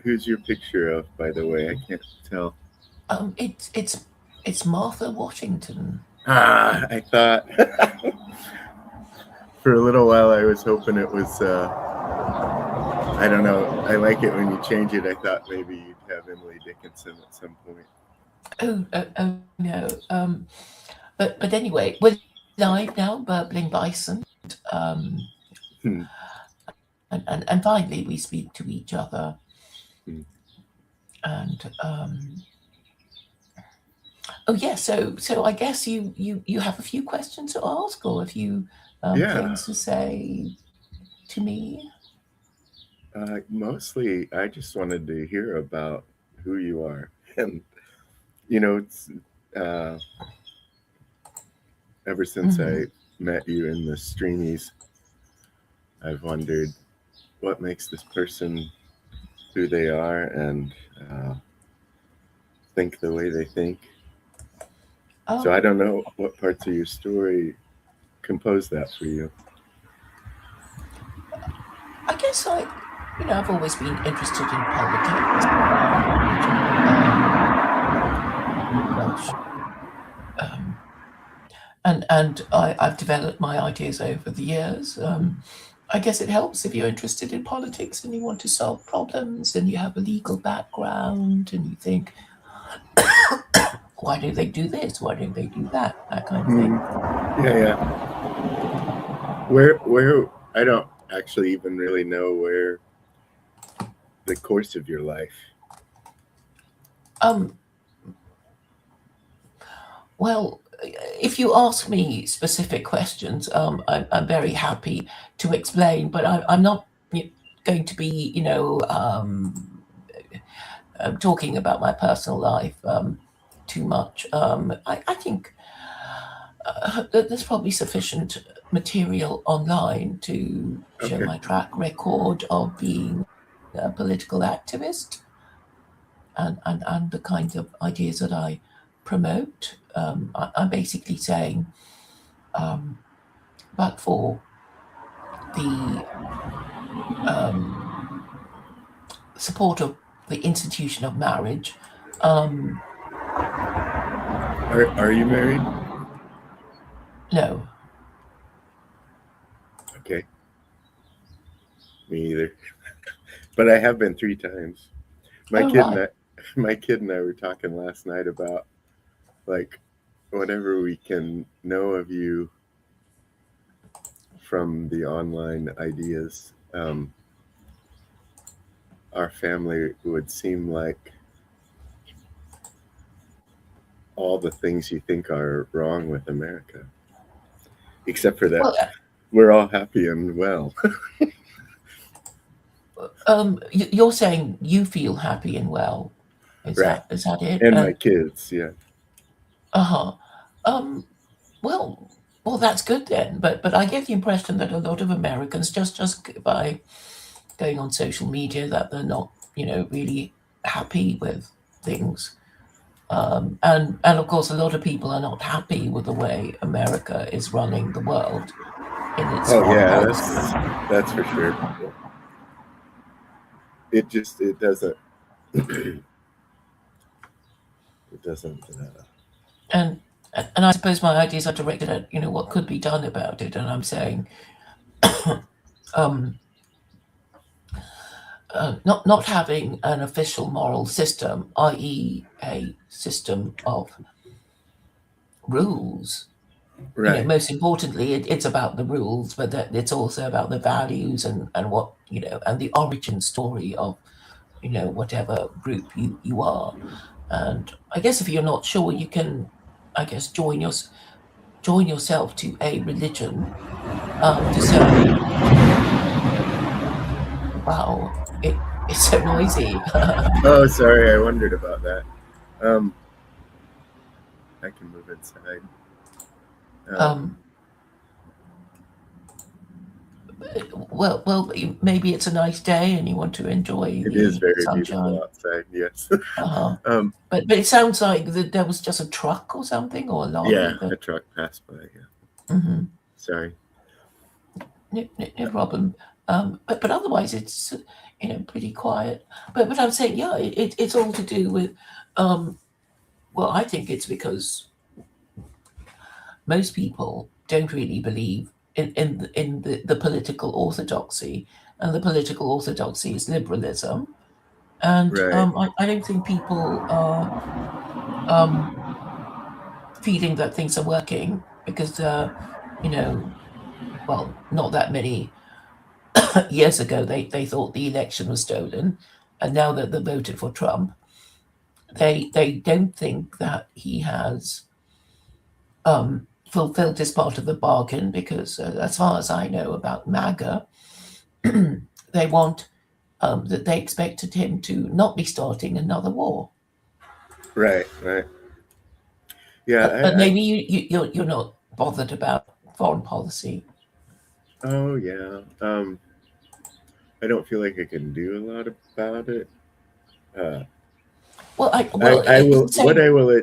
who's your picture of, by the way? I can't tell. It's Martha Washington. I thought for a little while I was hoping it was. I don't know. I like it when you change it. I thought maybe you'd have Emily Dickinson at some point. Oh no. But anyway, we're live now, Burbling Bison. Um, Hmm. and finally we speak to each other. Hmm. And oh yeah, so I guess you have a few questions to ask or a few Yeah. things to say to me. Mostly, I just wanted to hear about who you are, and it's uh, ever since Hmm. I met you in the streamies, I've wondered what makes this person who they are and uh, think the way they think. So I Um, don't know what parts of your story compose that for you. I guess I've always been interested in politics. Um, gosh, um, I've developed my ideas over the years. I guess it helps if you're interested in politics and you want to solve problems and you have a legal background and you think, why do they do this? Why don't they do that? That kind of thing. Hmm. Yeah, yeah. Where I don't actually even really know where the course of your life. Um, well, if you ask me specific questions, I'm very happy to explain, but I'm not going to be, talking about my personal life too much. I think that there's probably sufficient material online to show Okay. my track record of being a political activist and the kinds of ideas that I promote. I'm basically saying, um, but for the um, support of the institution of marriage, um, Are you married? no. Okay. Me either. But I have been 3 times. My Oh, kid and right. I, my kid and I were talking last night about like whatever we can know of you from the online ideas. Our family would seem like all the things you think are wrong with America, except for that Well, we're all happy and well. you're saying you feel happy and well. Right. Is that it? And my kids, yeah. Uh-huh. Um, well, well, that's good then. But I get the impression that a lot of Americans just by going on social media that they're not, really happy with things. And of course, a lot of people are not happy with the way America is running the world in its Oh foreign yeah, policy. that's for sure. It doesn't it doesn't And and I suppose my ideas are directed at, what could be done about it. And I'm saying, um, not having an official moral system, i.e., a system of rules. right. Most importantly, it's about the rules, but that it's also about the values and what and the origin story of whatever group you are. And I guess if you're not sure, you can, I guess, join yourself to a religion to say, wow, it's so noisy. Oh, sorry, I wondered about that. Um, I can move inside. Um, um, well, maybe it's a nice day and you want to enjoy it is the very beautiful sunshine. outside. Yes. Uh-huh. um, But it sounds like there was just a truck or something or a yeah, lorry a that. truck passed by. Yeah. Mhm. Sorry. No problem. But otherwise, it's pretty quiet. But I'm saying, yeah, it's all to do with. Um, well, I think it's because most people don't really believe in the political orthodoxy, and the political orthodoxy is liberalism. And Right. I don't think people are um, feeling that things are working because, you know, well, not that many years ago they thought the election was stolen, and now that they voted for Trump, they don't think that he has fulfilled his part of the bargain because, as far as I know about MAGA, they want that they expected him to not be starting another war. Right. Right. Yeah. But maybe you're not bothered about foreign policy. Oh yeah. I don't feel like I can do a lot about it. Uh, Well, I it's will. the What same. I will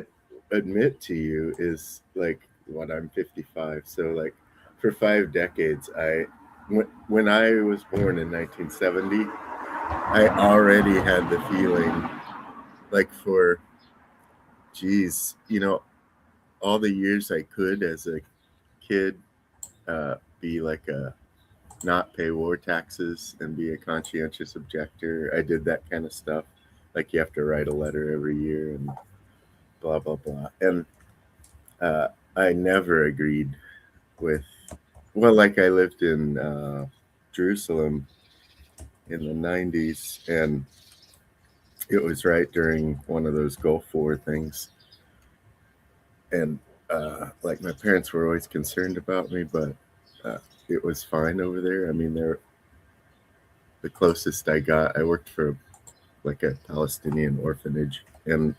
admit to you is like what I'm 55. So like for 5 decades, when I was born in 1970, I already had the feeling like for geez, all the years I could as a kid be like a not pay war taxes and be a conscientious objector. I did that kind of stuff. Like you have to write a letter every year and blah blah blah. And uh, I never agreed with. Well, like I lived in Jerusalem in the '90s, and it was right during one of those Gulf War things, and like my parents were always concerned about me, but uh, it was fine over there. I mean, they're the closest I got. I worked for like a Palestinian orphanage, and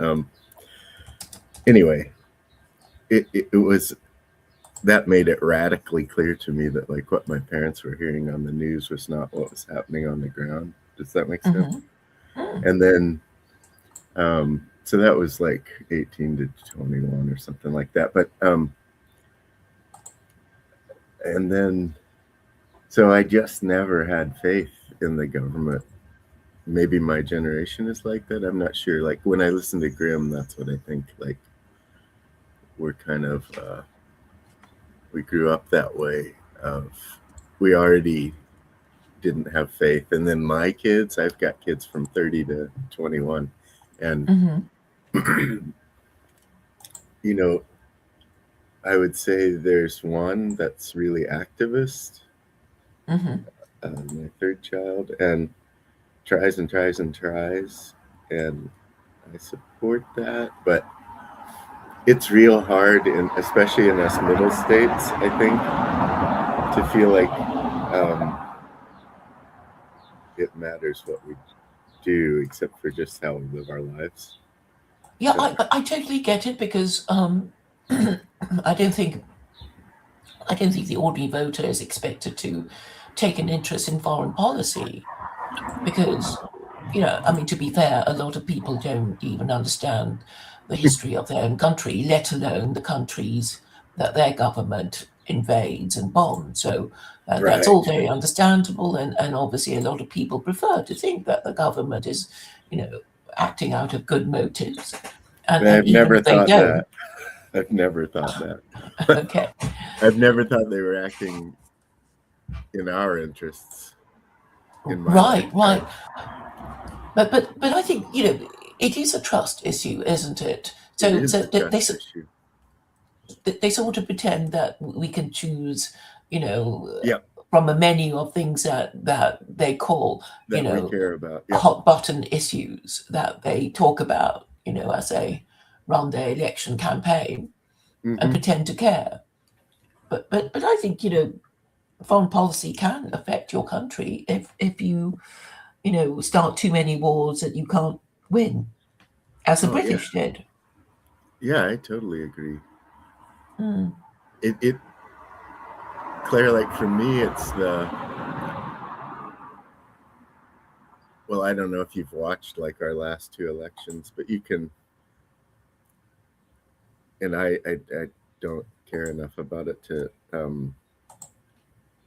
anyway, it was that made it radically clear to me that like what my parents were hearing on the news was not what was happening on the ground. Does that make sense? Hmm. Mm, And then so that was like 18 to 21 or something like that. But and then so I just never had faith in the government. Maybe my generation is like that. I'm not sure. Like when I listen to Grimm, that's what I think. Like we're kind of we grew up that way. Of we already didn't have faith, and then my kids. I've got kids from 30 to 21, and mhm, you know, I would say there's one that's really activist, mhm. my third child, and tries and tries and tries, and I support that, but it's real hard, and especially in us middle states, I think, to feel like um, it matters what we do, except for just how we live our lives. Yeah, And I totally get it because I don't think I don't think the ordinary voter is expected to take an interest in foreign policy because, I mean, to be fair, a lot of people don't even understand the history of their own country, let alone the countries that their government invades and bombs. So that's all right, very understandable, and obviously a lot of people prefer to think that the government is, you know, acting out of good motives, and I've even never if they thought that. don't, I've never thought that. okay, I've never thought they were acting in our interests in my right, right. lifetime. But I think it is a trust issue, isn't it? It So is so a trust issue. they sort of pretend that we can choose, you know, Yep, from a menu of things that they call, that we care about. Yep. hot button issues that they talk about, as they run their election campaign and Hmm. pretend to care. But I think foreign policy can affect your country if you start too many wars that you can't win, as the Oh yeah, British did. yeah. I totally agree. Mm, It Claire, like for me, it's the well. I don't know if you've watched like our last two elections, but you can. And I don't care enough about it to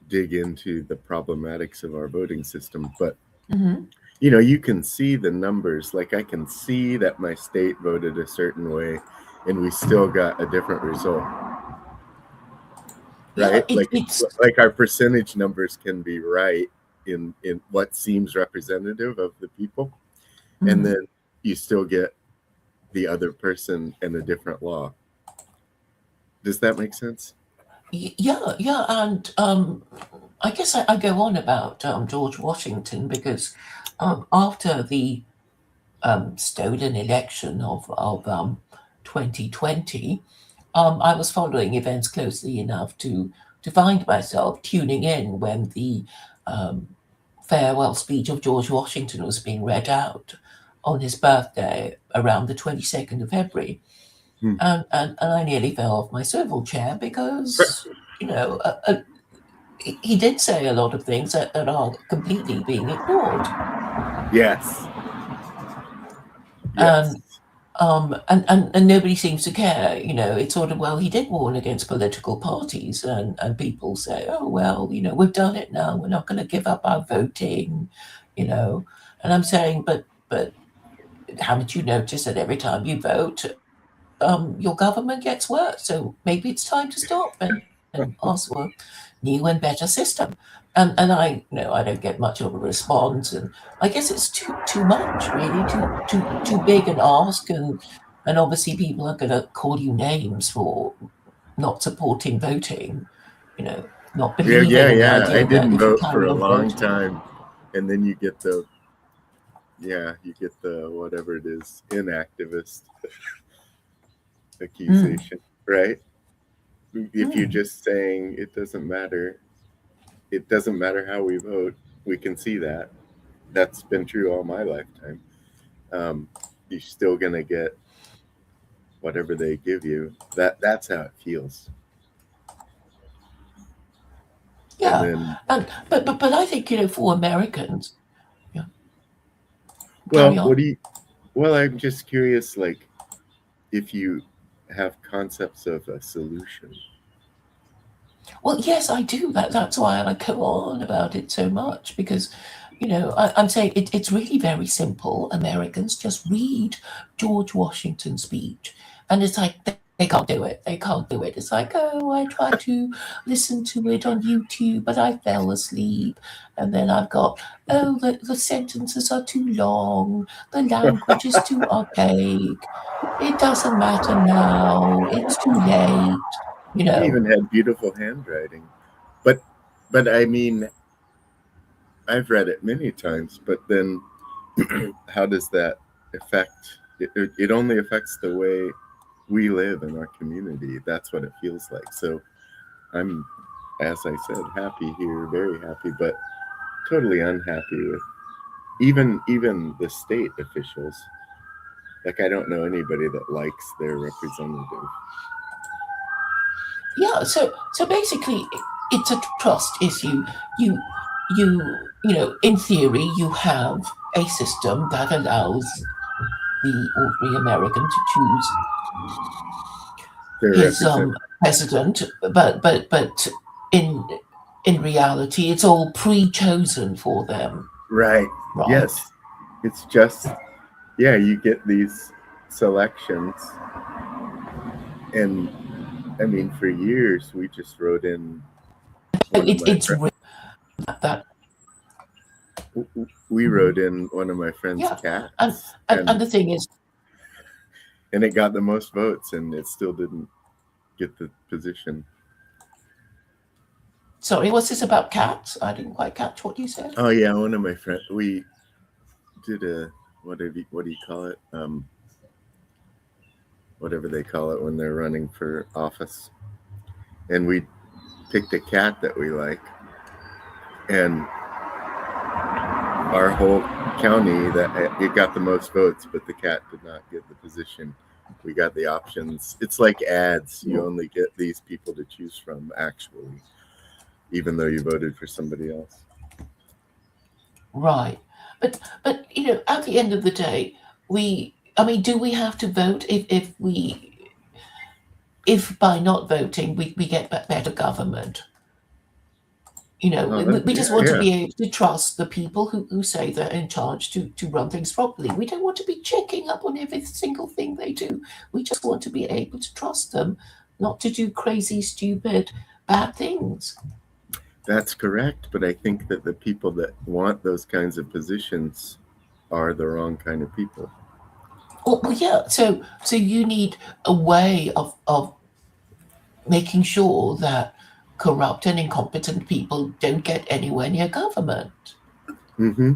dig into the problematics of our voting system, but Hmm. you can see the numbers. Like I can see that my state voted a certain way and we still got a different result, Yeah, right? Like it's like our percentage numbers can be right in what seems representative of the people, and mm, then you still get the other person and a different law. Does that make sense? yeah, yeah, and I guess I go on about George Washington because after the stolen election of 2020, I was following events closely enough to find myself tuning in when the um, farewell speech of George Washington was being read out on his birthday around the 22nd of February. Hmm. And I nearly fell off my swivel chair because, you know, he did say a lot of things that are completely being ignored. Yes. And Yes. and nobody seems to care. It's sort of, well, he did warn against political parties, and people say, oh well, we've done it now. We're not going to give up our voting, you know. And I'm saying, but haven't you noticed that every time you vote, your government gets worse? So maybe it's time to stop and ask for a new and better system. And I don't get much of a response, and I guess it's too much, really, too big an ask, and obviously people are going to call you names for not supporting voting, not Yeah, believing yeah, in the yeah. I idea that didn't if you vote for carry a on long voting. time, and then you get the whatever it is, inactivist Mm, accusation, right? If you're mm. just saying it doesn't matter how we vote, we can see that. That's been true all my lifetime. Um, you're still gonna get whatever they give you. That's how it feels. And Yeah, then, and but I think, for Americans, yeah, carry well, on. I'm just curious, like if you have concepts of a solution. Well, yes, I do. That's why I go on about it so much because, I'm saying it's really very simple. Americans just read George Washington's speech, and it's like they can't do it. They can't do it. It's like, oh, I tried to listen to it on YouTube, but I fell asleep. And then I've got, oh, the sentences are too long. The language is too archaic. It doesn't matter now. It's too late. You He know, even had beautiful handwriting, but I mean, I've read it many times. But then, how does that affect? It only affects the way we live in our community. That's what it feels like. So I'm, as I said, happy here, very happy, but totally unhappy with even the state officials. Like I don't know anybody that likes their representative. yeah, so basically it's a trust issue. In theory, you have a system that allows the ordinary American to choose Their his representative, president, but in in reality, it's all pre-chosen for them, right? right? Yes, it's just you get these selections, and I mean, for years we just wrote in So one of my it's real that we mhm, wrote in one of my friend's yeah, and, cats, and the thing is, and it got the most votes, and it still didn't get the position. sorry, what's this about cats? I didn't quite catch what you said. Oh yeah, one of my friends. We did a what do you call it? Whatever they call it when they're running for office, and we picked a cat that we like, and our whole county that it got the most votes, but the cat did not get the position. We got the options. It's like ads. You only get these people to choose from, actually, even though you voted for somebody else. Right. But at the end of the day, I mean, do we have to vote if by not voting we get better government? You know, Oh, we just yeah, want to yeah. be able to trust the people who say they're in charge to run things properly. We don't want to be checking up on every single thing they do. We just want to be able to trust them, not to do crazy, stupid, bad things. That's correct. But I think that the people that want those kinds of positions are the wrong kind of people. Well, yeah. So you need a way of making sure that corrupt and incompetent people don't get anywhere near government. Mm-hmm.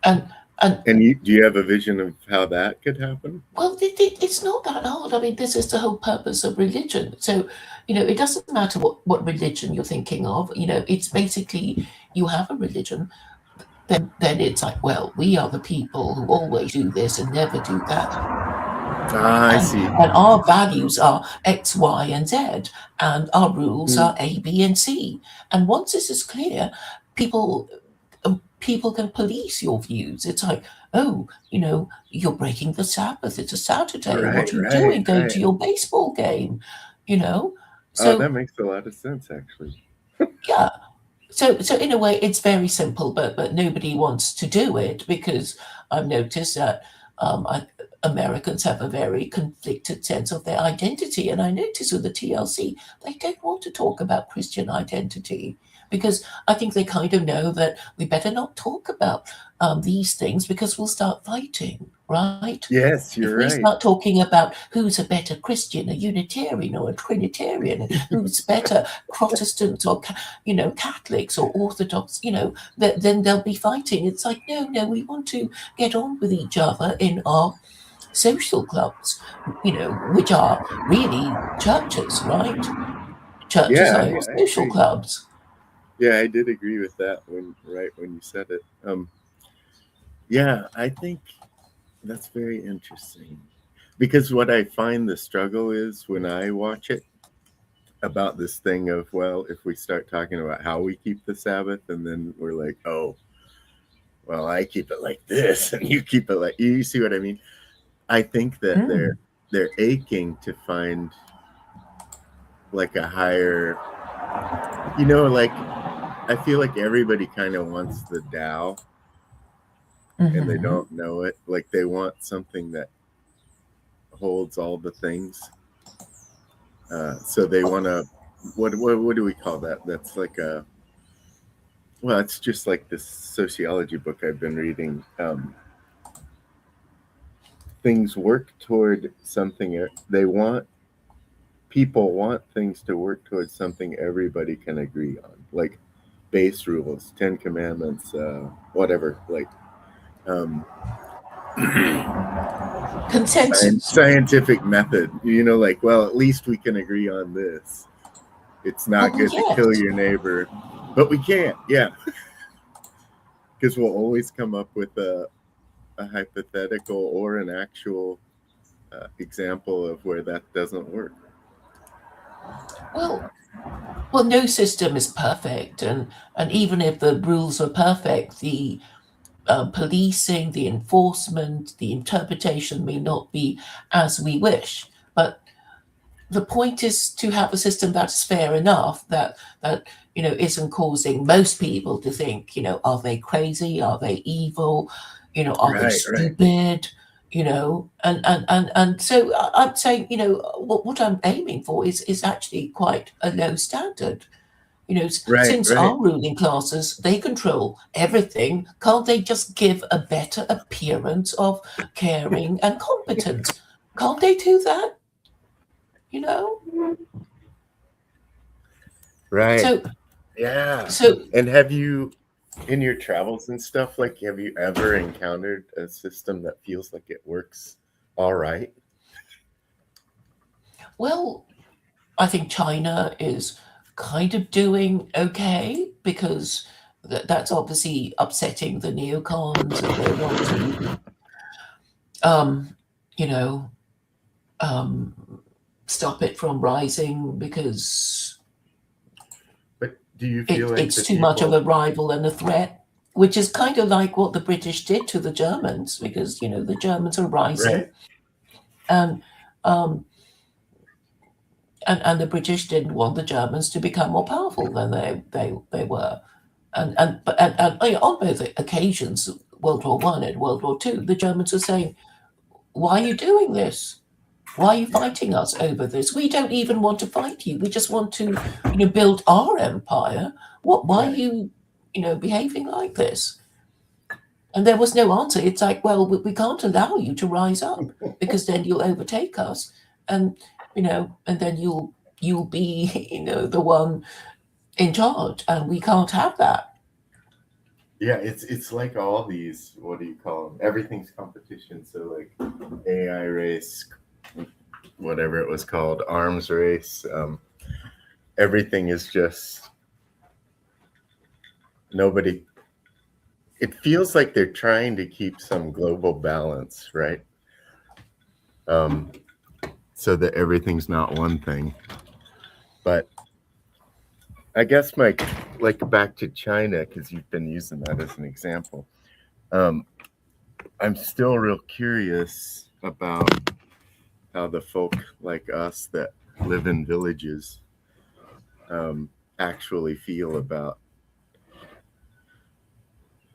And and And do you have a vision of how that could happen? well, it's not that hard. I mean, this is the whole purpose of religion. So, it doesn't matter what religion you're thinking of. It's basically you have a religion, then it's like, well, we are the people who always do this and never do that. Ah, I And, see. and our values are X, Y, and Z, and our rules Mm, are A, B, and C. And once this is clear, people people can police your views. It's like, oh, you're breaking the Sabbath. It's a Saturday. right, What are you right, doing? Go right. to your baseball game. You know. Oh, So that makes a lot of sense, actually. yeah. So in a way, it's very simple, but nobody wants to do it because I've noticed that Americans have a very conflicted sense of their identity, and I notice with the TLC they don't want to talk about Christian identity because I think they kind of know that we better not talk about these things because we'll start fighting, right? Yes, If you're we right. start talking about who's a better Christian, a Unitarian or a Trinitarian, who's better Protestants or Catholics or Orthodox, then they'll be fighting. It's like no, we want to get on with each other in our social clubs, which are really churches, right? Churches Yeah, are your I social agree. clubs. Yeah, I did agree with that when you said it. Yeah, I think that's very interesting because what I find the struggle is when I watch it about this thing of, well, if we start talking about how we keep the Sabbath and then we're like, oh, well, I keep it like this and you keep it like, you see what I mean? I think that Mm. they're aching to find like a higher, like I feel like everybody kind of wants the Tao and they Hmm. don't know it. Like they want something that holds all the things. So they want to, what do we call that? That's like well, it's just like this sociology book I've been reading. Things work toward something people want things to work towards something everybody can agree on, like base rules, 10 commandments, whatever, like um, Consensus. scientific method, like, well, at least we can agree on this. It's not Well, good to kill yes. your neighbor, but we can't, yeah, because we'll always come up with a hypothetical or an actual example of where that doesn't work. Well, no system is perfect, and even if the rules are perfect, the policing, the enforcement, the interpretation may not be as we wish. But the point is to have a system that's fair enough that isn't causing most people to think, are they crazy? Are they evil? Are they Right, right, stupid? And so I'm saying, what I'm aiming for is actually quite a low standard. right, Since right. our ruling classes, they control everything, can't they just give a better appearance of caring and competence? Can't they do that? You know? Right. So, Yeah. so And have you, in your travels and stuff, like, have you ever encountered a system that feels like it works all right? well, I think China is kind of doing okay because that's obviously upsetting the neocons and they want to, um, you know, um, stop it from rising because But do you feel like it's the too much of people, a rival and a threat, which is kind of like what the British did to the Germans because, the Germans are rising right? and um, and the British didn't want the Germans to become more powerful than they were. And on both occasions, World War One and World War Two, the Germans were saying, "Why are you doing this? Why are you Yeah. fighting us over this? We don't even want to fight you. We just want to, build our empire. Why are Right. you, behaving like this?" And there was no answer. It's like, well, we can't allow you to rise up because then you'll overtake us, and and then you'll be, the one in charge, and we can't have that. Yeah, it's like all these, what do you call them? Everything's competition. So like AI race, whatever it was called, arms race. Everything is just nobody. It feels like they're trying to keep some global balance, right? So that everything's not one thing. But I guess like back to China, because you've been using that as an example. I'm still real curious about how the folk like us that live in villages actually feel about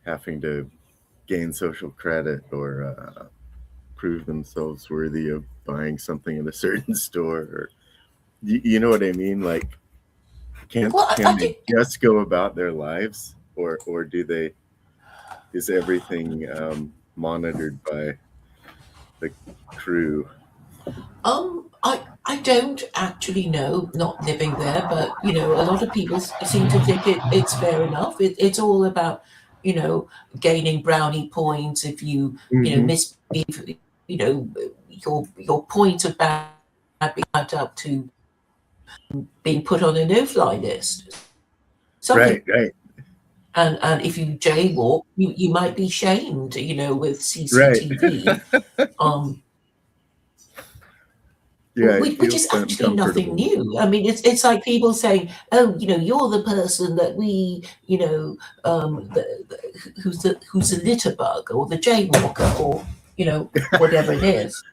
having to gain social credit or prove themselves worthy of buying something in a certain store. Or you know what I mean? Like, Well, I can they think just go about their lives, or do they? Is everything monitored by the crew? I don't actually know, not living there, but a lot of people seem to think it's fair enough. It's all about gaining brownie points if you Mm-hmm. misbehave. Your point of bad being add up to being put on a no-fly list, something. Right, right, And if you jaywalk, you might be shamed, with right. CCTV. Um, Yeah, it which is feels actually nothing uncomfortable. new. I mean, it's like people saying, "Oh, you're the person that we, who's the litter bug or the jaywalker or whatever it is,"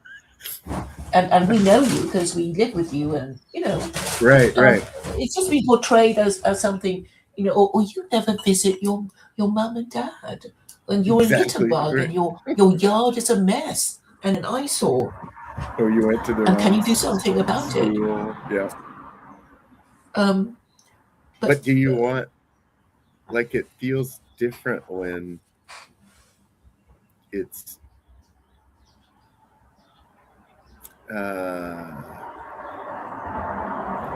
and we know you because we live with you, and Right, um, right. it's just been portrayed as something, or you never visit your mum and dad, and you're a litter Exactly. bug, Right. and your yard is a mess and an eyesore, Or you went to the and can wrong you do something about it? school. Yeah. Um, But but do you want, like, it feels different when it's uh,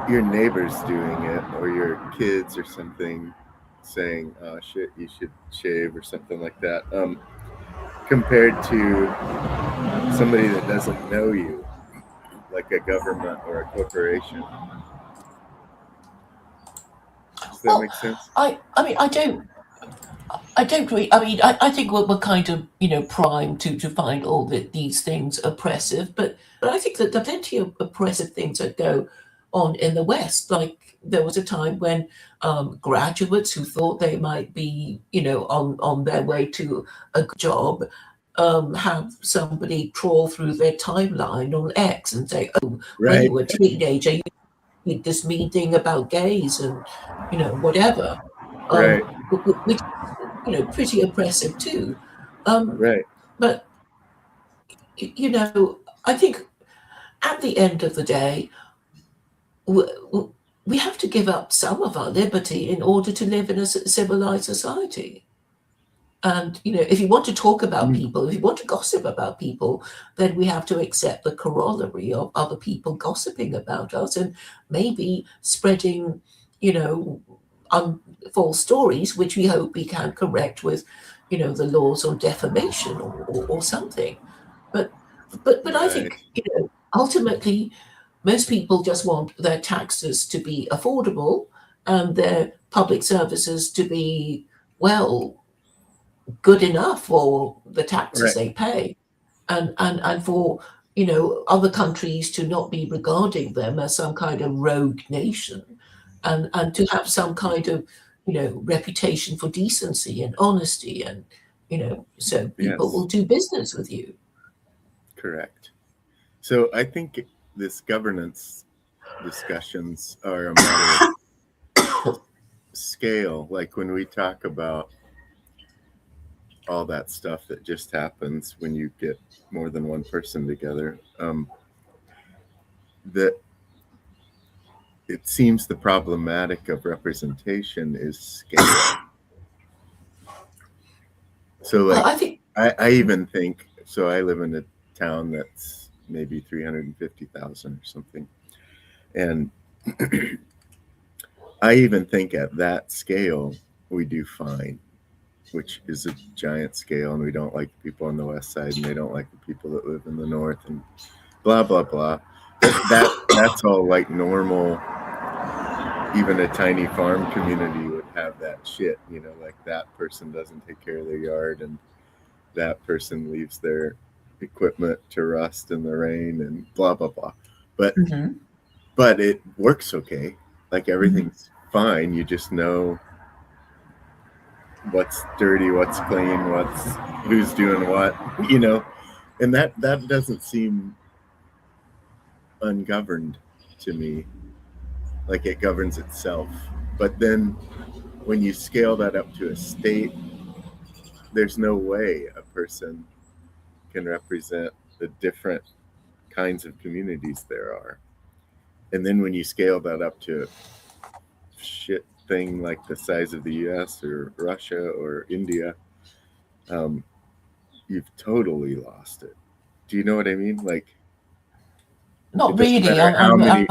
your neighbors doing it or your kids or something saying, oh shit, you should shave or something like that, compared to somebody that doesn't know you, like a government or a corporation. Does that well, make sense? I mean, I don't really. I mean, I think we're kind of primed to find all these things oppressive, but I think that there are plenty of oppressive things that go on in the West. Like there was a time when graduates who thought they might be on their way to a good job have somebody trawl through their timeline on X and say, "Oh, when you Right, were a teenager, you did this mean thing about gays and whatever." right, Which pretty oppressive too. Um, right, but I think at the end of the day, we have to give up some of our liberty in order to live in a civilized society. And if you want to talk about mm, people, if you want to gossip about people, then we have to accept the corollary of other people gossiping about us and maybe spreading, you know, false stories, which we hope we can correct with, the laws on defamation or something. But but I right, think ultimately most people just want their taxes to be affordable and their public services to be well good enough for the taxes right. they pay, and for other countries to not be regarding them as some kind of rogue nation, and to have some kind of reputation for decency and honesty, and so people will Yes, do business with you. correct. So I think this governance discussions are a matter of scale. Like when we talk about all that stuff that just happens when you get more than one person together, that it seems the problematic of representation is scale. So Well, like I think. I even think, so I live in a town that's maybe 350,000 or something, and I even think at that scale we do fine, which is a giant scale, and we don't like the people on the west side, and they don't like the people that live in the north, and blah blah blah. That's all like normal. Even a tiny farm community would have that shit, you know, like that person doesn't take care of their yard, and that person leaves their equipment to rust in the rain, and blah blah blah. But Mhm. but it works okay. Like Mhm. everything's fine. You just know what's dirty, what's clean, what's who's doing what, you know. And that doesn't seem ungoverned to me. Like it governs itself. But then when you scale that up to a state, there's no way a person can represent the different kinds of communities there are. And then when you scale that up to a shit thing like the size of the US or Russia or India, you've totally lost it. Do you know what I mean? Like, it Not doesn't really. matter how many,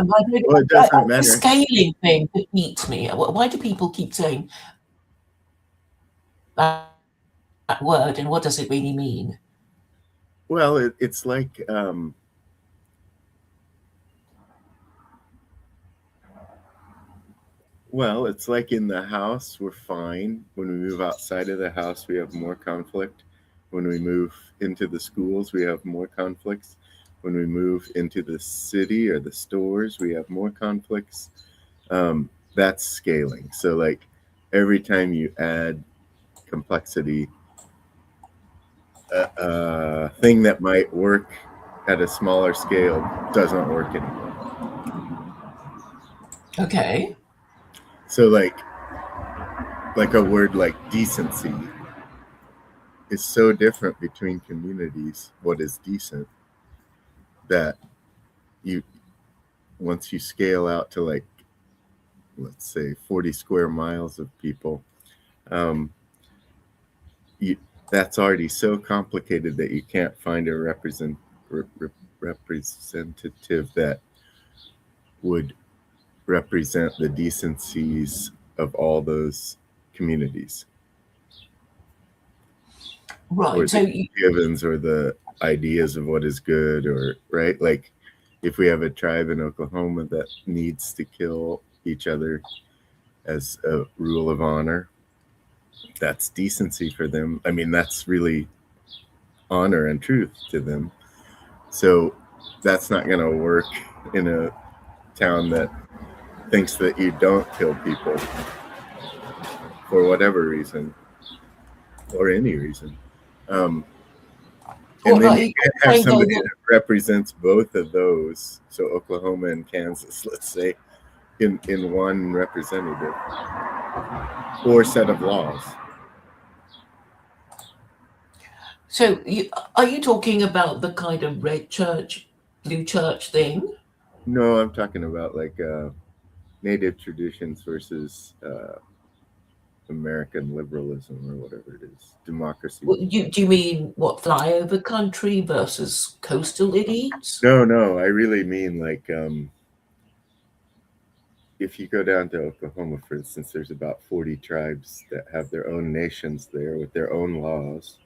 well, it doesn't The matter. scaling thing defeats me. Why do people keep saying that word, and what does it really mean? Well, it's like, well, it's like in the house, we're fine. When we move outside of the house, we have more conflict. When we move into the schools, we have more conflicts. When we move into the city or the stores, we have more conflicts. That's scaling. So, like, every time you add complexity, a thing that might work at a smaller scale doesn't work anymore. Okay. So, like a word like decency is so different between communities. What is decent, that you once you scale out to, like, let's say 40 square miles of people, um, you, that's already so complicated that you can't find a representative that would represent the decencies of all those communities, or Right. So, the givens, or the ideas of what is good, or right. Like if we have a tribe in Oklahoma that needs to kill each other as a rule of honor, that's decency for them. I mean, that's really honor and truth to them. So that's not going to work in a town that thinks that you don't kill people for whatever reason, or any reason. Um, and what then are you you can't have saying though somebody that, that represents both of those. So Oklahoma and Kansas, let's say, in one representative or set of laws. so are you talking about the kind of red church, blue church thing? No, I'm talking about like native traditions versus American liberalism, or whatever it is, democracy. Do you mean what, flyover country versus coastal elites? No, I really mean like, if you go down to Oklahoma, for instance, there's about 40 tribes that have their own nations there with their own laws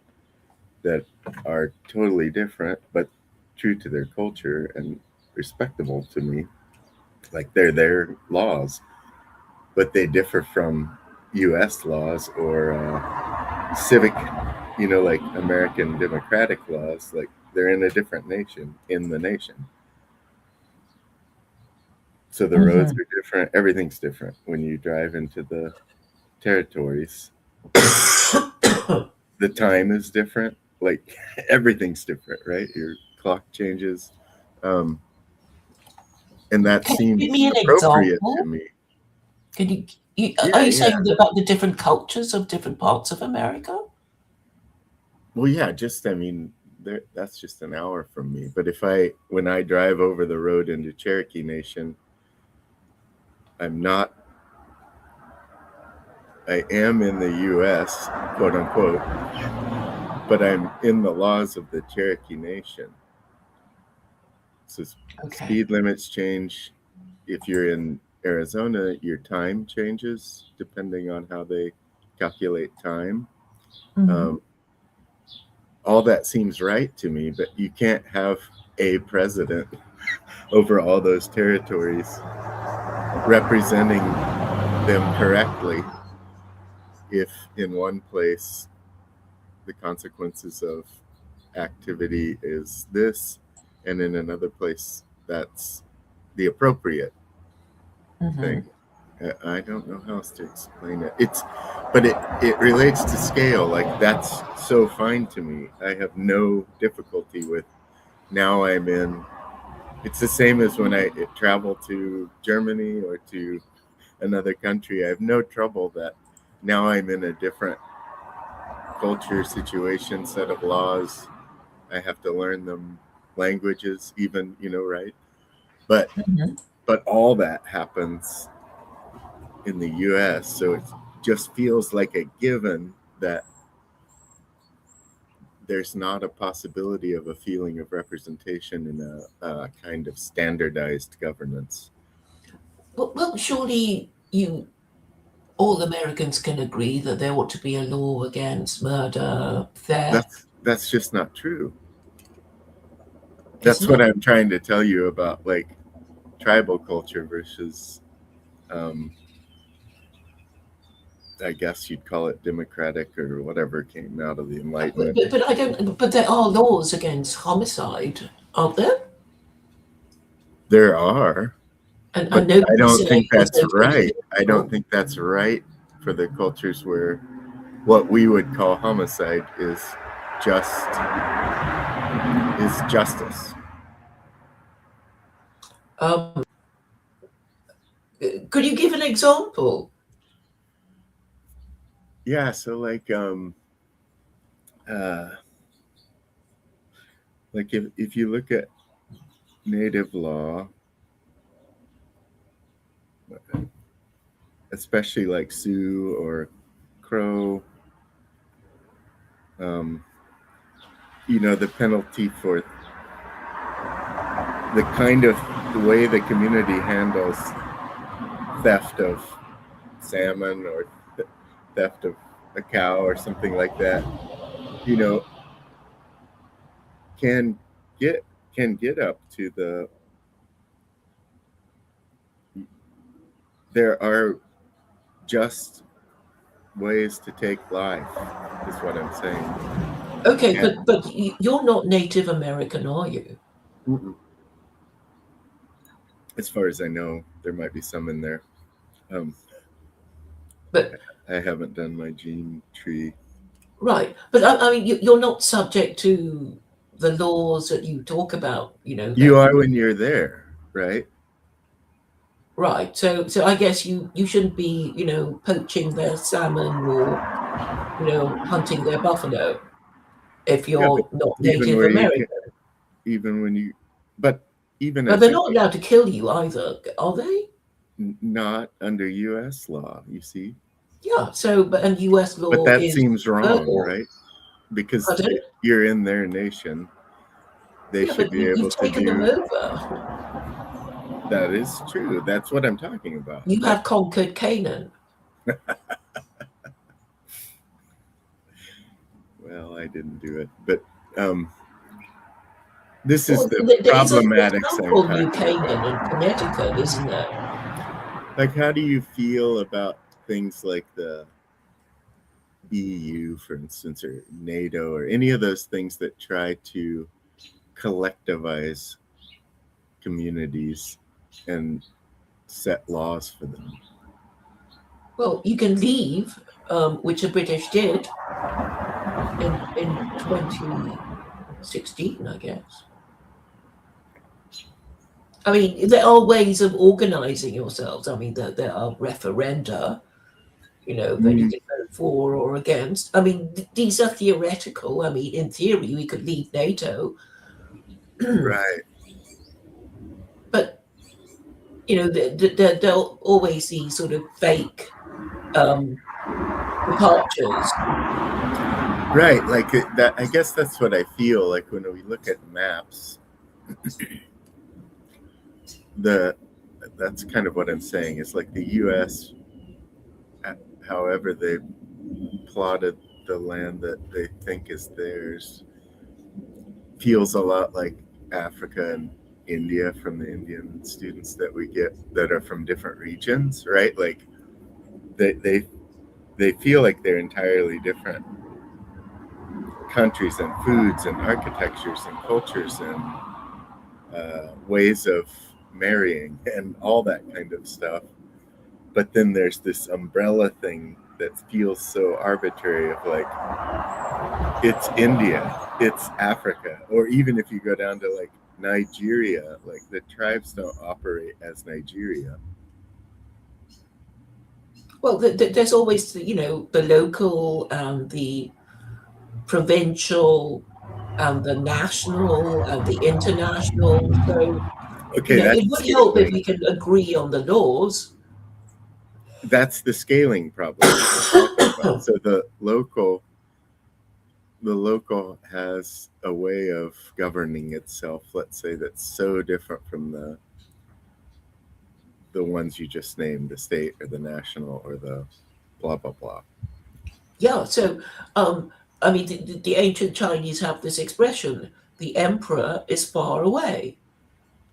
that are totally different, but true to their culture and respectable to me. Like they're their laws, but they differ from U.S. laws, or civic, like American democratic laws. Like they're in a different nation, in the nation. So the roads Mhm. are different. Everything's different when you drive into the territories. The time is different. Like everything's different, right? Your clock changes. Um, and that Can you give seems me an appropriate to example? me. Can you, Yeah, are you yeah. saying about the different cultures of different parts of America? Well, yeah, just I mean, that's just an hour from me. But when I drive over the road into Cherokee Nation, I'm not. I am in the U.S., quote unquote, but I'm in the laws of the Cherokee Nation. So Okay. speed limits change. If you're in Arizona, your time changes depending on how they calculate time. Mhm. All that seems right to me, but you can't have a president over all those territories representing them correctly if in one place the consequences of activity is this, and in another place that's the appropriate thing. I don't know how else to explain it. But it relates to scale. Like, that's so fine to me. I have no difficulty with. Now I'm in. It's the same as when I travel to Germany or to another country. I have no trouble that now I'm in a different culture, situation, set of laws. I have to learn them languages, even, right? But all that happens in the US, so it just feels like a given that there's not a possibility of a feeling of representation in a kind of standardized governance. Well, surely all Americans can agree that there ought to be a law against murder, theft. That's just not true. It's That's what not. I'm trying to tell you about, like, tribal culture versus, I guess you'd call it democratic or whatever came out of the Enlightenment. But I don't. But there are laws against homicide, aren't there? There are, And but nobody I don't saying think there's that's no such right. thing. I don't think that's right for the cultures where what we would call homicide is justice. Could you give an example? Yeah, so like if you look at native law, especially like Sioux or Crow, the penalty for the way the community handles theft of salmon or theft of a cow or something like that, can get up to there are just ways to take life, is what I'm saying. Okay, but you're not Native American, are you? As far as I know, there might be some in there. But I haven't done my gene tree. right, but I mean, you're not subject to the laws that you talk about. You are when you're there, right? Right. So I guess you shouldn't be, poaching their salmon or, hunting their buffalo if Yeah, you're but not even Native where you American. can, even when you, but even But as they're not allowed to kill you either, are they? not under U.S. law, you see. Yeah. So, and U.S. But law that is seems wrong, murder. right? Because Pardon? you're in their nation, they Yeah, should but be able you've to taken them do. over. That is true. That's what I'm talking about. You have conquered Canaan. Well, I didn't do it, but this is Well, the there's a problematics town I'm called New talking about. Canaan in Connecticut, isn't there? Like, how do you feel about things like the EU, for instance, or NATO, or any of those things that try to collectivize communities and set laws for them? Well, you can leave, which the British did in 2016, I guess. I mean, there are ways of organizing yourselves. I mean, there are referenda, that you Mm, can vote for or against. I mean, these are theoretical. I mean, in theory, we could leave NATO, right. but there'll always be sort of fake um, departures. Right. Like that. I guess that's what I feel like when we look at maps. The That's kind of what I'm saying. It's like the U.S. However they plotted the land that they think is theirs feels a lot like Africa and India from the Indian students that we get that are from different regions, right? Like they they they feel like they're entirely different countries and foods and architectures and cultures and ways of marrying and all that kind of stuff. But then there's this umbrella thing that feels so arbitrary of like it's India, it's Africa, or even if you go down to like Nigeria, like the tribes don't operate as Nigeria. Well, there's always the local and the provincial and the national and the international. So Okay, it that's would help if scaling. we can agree on the laws. That's the scaling problem that we're talking about. So the local has a way of governing itself, let's say, that's so different from the ones you just named, the state or the national or the blah blah blah. Yeah. So I mean, the ancient Chinese have this expression: the emperor is far away.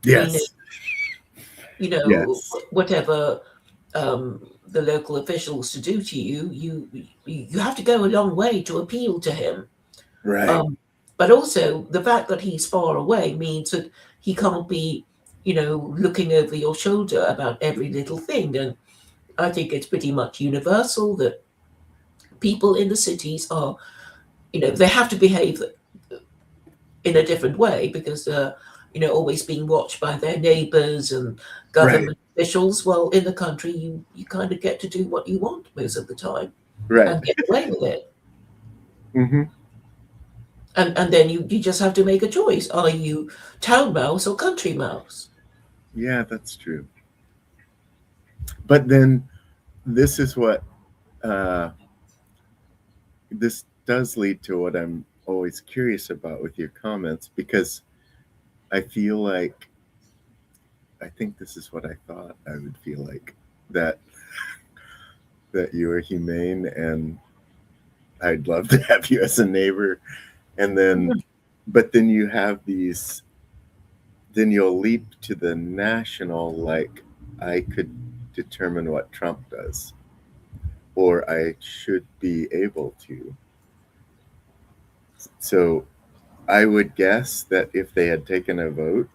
Meaning, Yes. Yes. whatever the local officials to do to you, you have to go a long way to appeal to him. Right. Um, but also, the fact that he's far away means that he can't be, looking over your shoulder about every little thing. And I think it's pretty much universal that people in the cities are, they have to behave in a different way because always being watched by their neighbors and Right. government officials. Well, in the country, you kind of get to do what you want most of the time Right. and get away with it. Hmm. And then you just have to make a choice. Are you town mouse or country mouse? Yeah, that's true. But then this is what uh, this does lead to what I'm always curious about with your comments because I feel like I think this is what I thought I would feel like that you are humane and I'd love to have you as a neighbor and then but then you have these then you'll leap to the national like I could determine what Trump does or I should be able to. So I would guess that if they had taken a vote,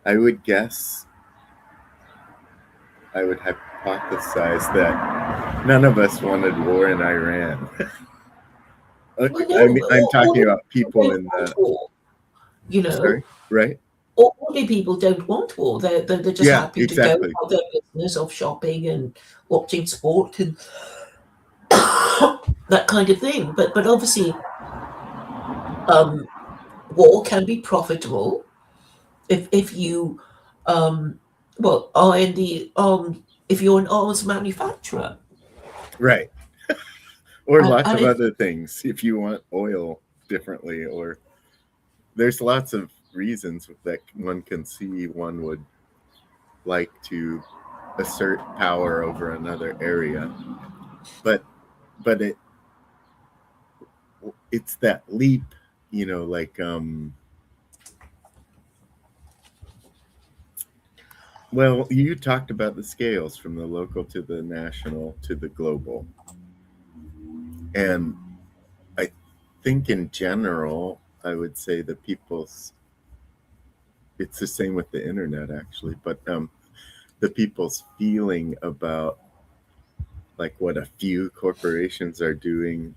I would guess I would hypothesize that none of us wanted war in Iran. Okay, Well, no, I mean, I'm talking ordinary about people people don't in want the. war. You know, Sorry, right? ordinary people don't want war. They're just Yeah, happy to go exactly. about their business of shopping and watching sport and that kind of thing. But obviously, um, war can be profitable if you um, are in the if you're an arms manufacturer. Right. Or lots And of if other things if you want oil differently, or there's lots of reasons that one can see one would like to assert power over another area. But but it's that leap, like well, you talked about the scales from the local to the national to the global. And I think in general, I would say that it's the same with the internet actually, but the people's feeling about like what a few corporations are doing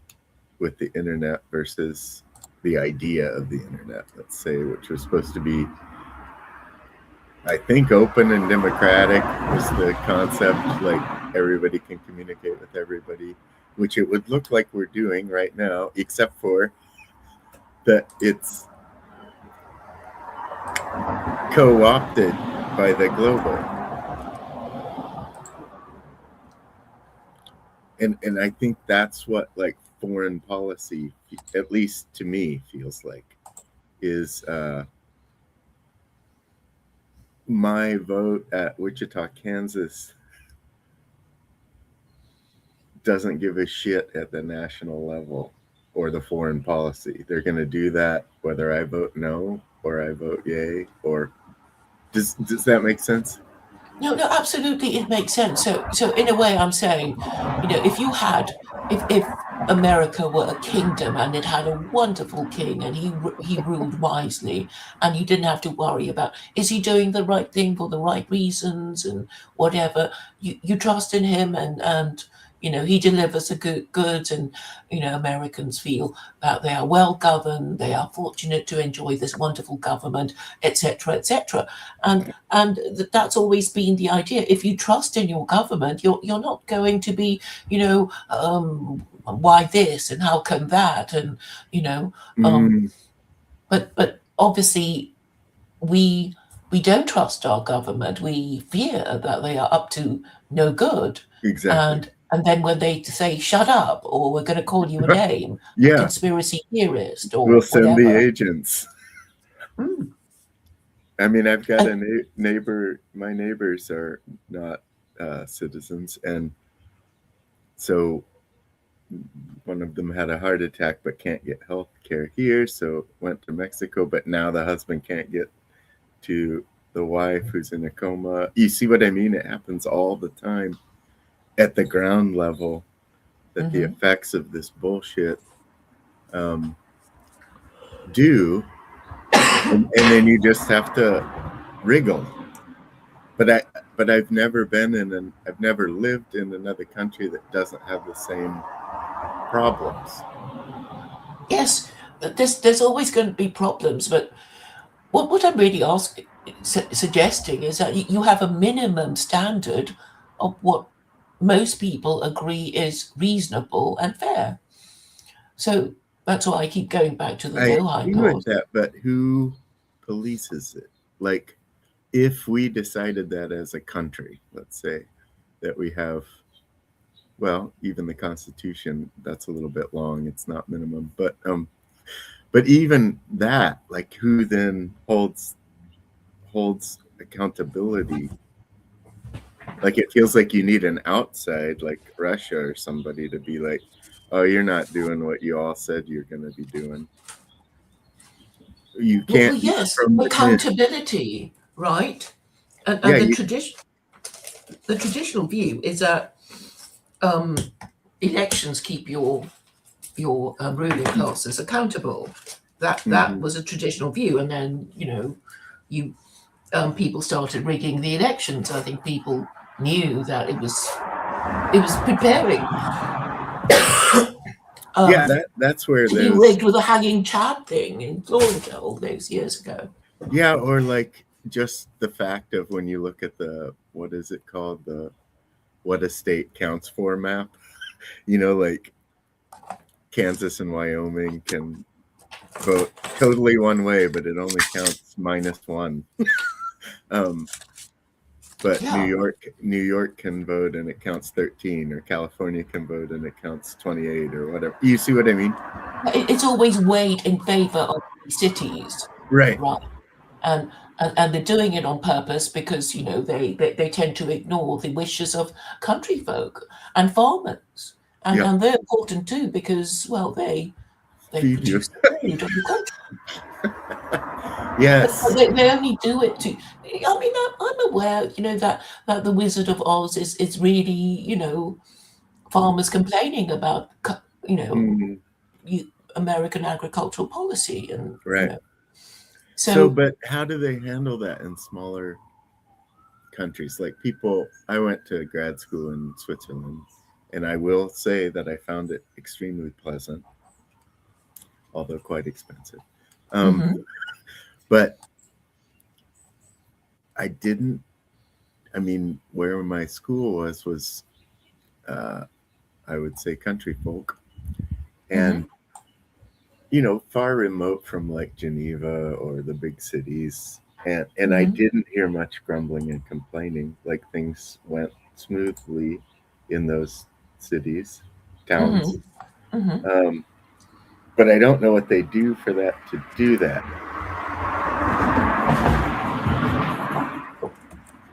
with the internet versus the idea of the internet, let's say, which was supposed to be I think open and democratic was the concept, like everybody can communicate with everybody, which it would look like we're doing right now, except for that it's co-opted by the global. And I think that's what like foreign policy, at least to me, feels like, is my vote at Wichita, Kansas doesn't give a shit at the national level or the foreign policy. They're going to do that whether I vote no or I vote yay. Or does that make sense? No, no, absolutely, it makes sense. So in a way, I'm saying, if America were a kingdom and it had a wonderful king and he ruled wisely, and you didn't have to worry about is he doing the right thing for the right reasons and whatever. You trust in him, and he delivers the goods, and Americans feel that they are well governed, they are fortunate to enjoy this wonderful government, etc., etc. And that's always been the idea. If you trust in your government, you're not going to be, why this and how come that, and but obviously we don't trust our government. We fear that they are up to no good. Exactly. And then when they say shut up, or we're going to call you a name, a Yeah, conspiracy theorist, or we'll send the whatever. agents. I mean, I've got a neighbor. My neighbors are not citizens, and so one of them had a heart attack but can't get health care here, so went to Mexico. But now the husband can't get to the wife who's in a coma. You see what I mean? It happens all the time at the ground level, that the effects of this bullshit do, and then you just have to wriggle. But I've never I've never lived in another country that doesn't have the same problems. Yes, there's always going to be problems, but what I'm really suggesting is that you have a minimum standard of what most people agree is reasonable and fair. So that's why I keep going back to the I low high agree with that, but who polices it? Like, if we decided that as a country, let's say that we have, well, even the Constitution, that's a little bit long. It's not minimum, but even that, like, who then holds accountability? Like, it feels like you need an outside, like Russia or somebody, to be like, oh, you're not doing what you all said you're going to be doing. You can't. Well, yes, accountability, right? And the traditional view is that elections keep your ruling classes accountable. That was a traditional view, and then you people started rigging the elections. I think people knew that it was preparing. That's where to be rigged with a hanging Chad thing in Florida all those years ago. Yeah, or like just the fact of when you look at the, what is it called, the what a state counts for map, like Kansas and Wyoming can vote totally one way, but it only counts -1. But Yeah. New York can vote and it counts 13, or California can vote and it counts 28, or whatever. You see what I mean? It's always weighed in favor of cities, right? And they're doing it on purpose because they tend to ignore the wishes of country folk and farmers, and they're important too because, well, they produce food on the country. Yes, but they only do it to. I mean, I'm aware, that the Wizard of Oz is really, farmers complaining about, American agricultural policy, and right. So, but how do they handle that in smaller countries? Like, I went to grad school in Switzerland, and I will say that I found it extremely pleasant, although quite expensive. But I didn't. I mean, where my school was I would say country folk, Hmm. and far remote from like Geneva or the big cities. And I Hmm. didn't hear much grumbling and complaining. Like things went smoothly in those cities, towns. Hmm. Hmm. Um, but I don't know what they do for that to do that.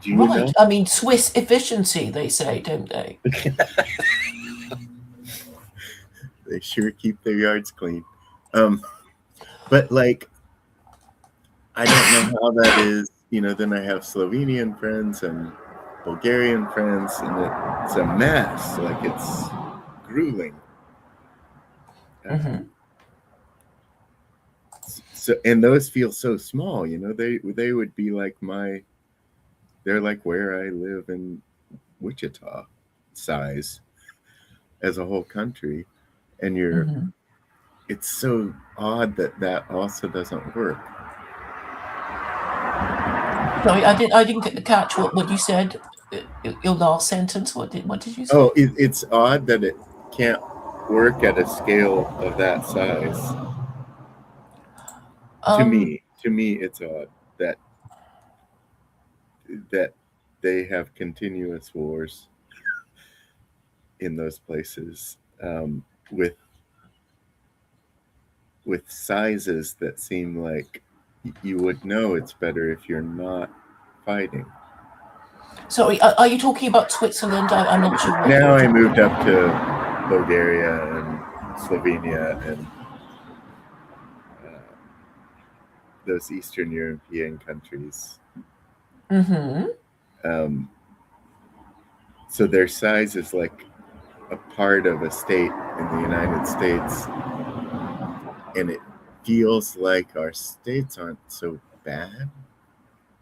Do you Right. know? I mean, Swiss efficiency, they say, don't they? They sure keep their yards clean. Um, but like, I don't know how that is. Then I have Slovenian friends and Bulgarian friends, and it's a mess. Like it's grueling. Uh, Hmm. so and those feel so small. They would be like they're like where I live in Wichita size as a whole country, and Hmm. it's so odd that that also doesn't work. Sorry, I didn't catch what you said. Your last sentence. What did you Oh, say? it's odd that it can't work at a scale of that size. Um. To me, it's odd that that they have continuous wars in those places, with sizes that seem like you would know it's better if you're not fighting. Sorry, are you talking about Switzerland? I'm not sure what Now you're I talking moved about. up to Bulgaria and Slovenia and uh, those Eastern European countries. Hmm. Um, so their size is like a part of a state in the United States, and it feels like our states aren't so bad.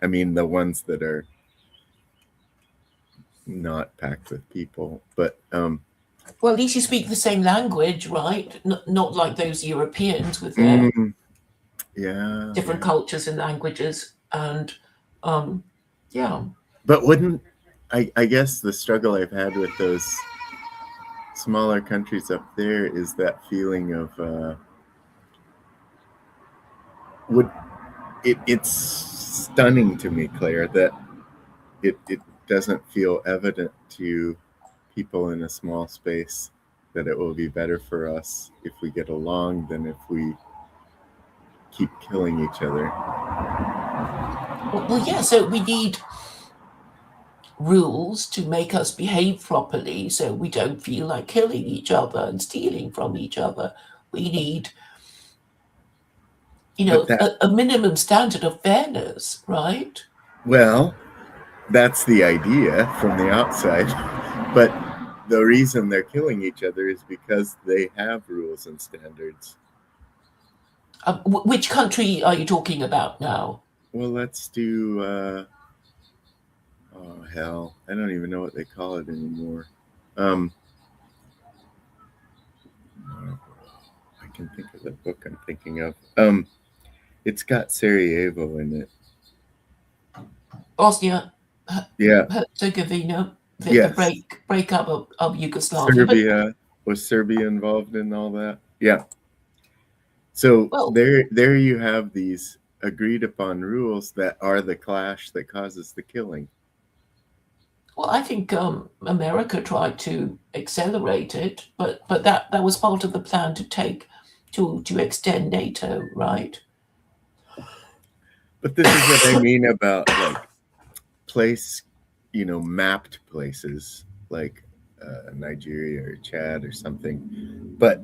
I mean, the ones that are not packed with people, but Well, at least you speak the same language, right? Not like those Europeans with their mm, yeah, different yeah. cultures and languages. And um, yeah. But wouldn't I guess the struggle I've had with those smaller countries up there is that feeling of would it's stunning to me, Claire, that it doesn't feel evident to people in a small space that it will be better for us if we get along than if we keep killing each other. Well, yeah. So we need rules to make us behave properly, so we don't feel like killing each other and stealing from each other. We need, But that, a minimum standard of fairness, right? well, that's the idea from the outside. But the reason they're killing each other is because they have rules and standards. Which country are you talking about now? Well, let's do, oh, hell, I don't even know what they call it anymore. Um, I can think of the book I'm thinking of. It's got Sarajevo in it. Bosnia, Yeah, Herzegovina, the yes. breakup of Yugoslavia. But Serbia. Was Serbia involved in all that? Yeah. So well, there you have these agreed upon rules that are the clash that causes the killing. I think America tried to accelerate it, but that was part of the plan to take to extend NATO, right? But this is what I mean about like place, mapped places like Nigeria or Chad or something. But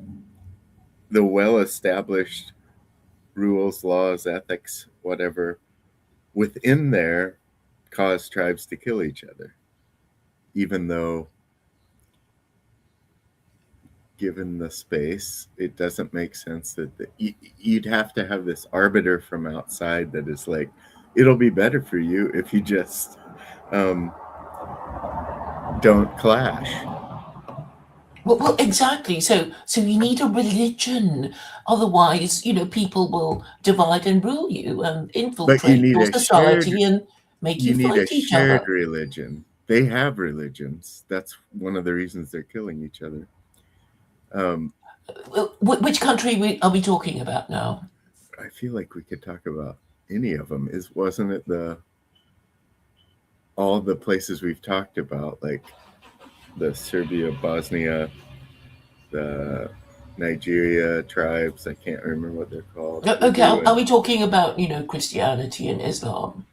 the well-established rules, laws, ethics, whatever within there cause tribes to kill each other, even though given the space, it doesn't make sense that you'd have to have this arbiter from outside that is like, it'll be better for you if you just um, don't clash. Well, exactly. So you need a religion, otherwise, people will divide and rule you and But you infiltrate need your a shared, society. And make You you need a fight each shared other. religion. They have religions. That's one of the reasons they're killing each other. Which country are we talking about now? I feel like we could talk about any of them. Wasn't it all the places we've talked about, like the Serbia, Bosnia, the Nigeria tribes? I can't remember what they're called. Okay, are we talking about Christianity and Islam?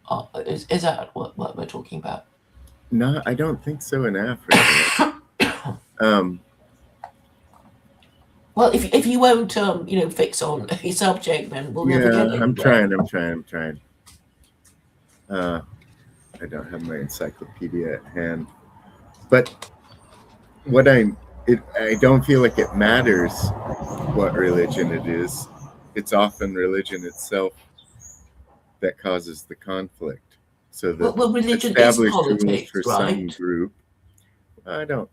Is that what we're talking about? No, I don't think so in Africa. Well, if you won't fix on a subject, then we'll never get anywhere. I'm trying. I don't have my encyclopedia at hand, but I don't feel like it matters what religion it is. It's often religion itself that causes the conflict. So the well, religion is established rules politics, for right? some group. I don't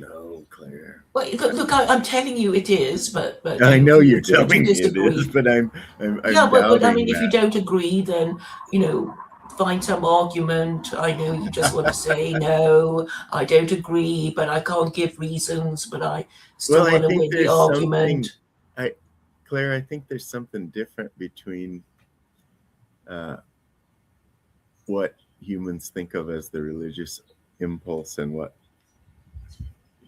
know, Claire. Well, look, I'm telling you it is, but I know you're to telling me it disagree. is, but I'm Yeah, but I mean, doubting if you that. don't agree, then find some argument. I know you just want to say no, I don't agree, but I can't give reasons, but I still Well, I want to think win the there's argument. Claire, I think there's something different between what humans think of as the religious impulse and what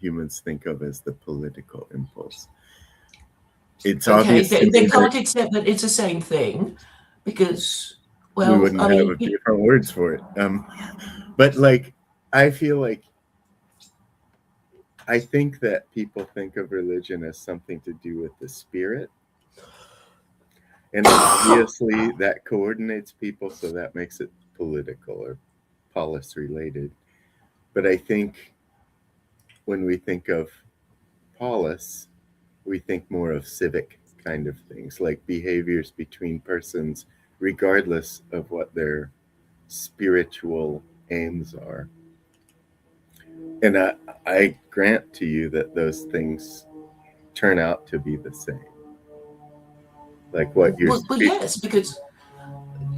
humans think of as the political impulse. It's Okay, obvious they can't accept that it's the same thing because, well, we wouldn't have different words for it. But like, I feel like I think that people think of religion as something to do with the spirit. And obviously that coordinates people, so that makes it political or polis related. But I think when we think of polis, we think more of civic kind of things, like behaviors between persons, regardless of what their spiritual aims are. And I grant to you that those things turn out to be the same. Like what you're well, yes, because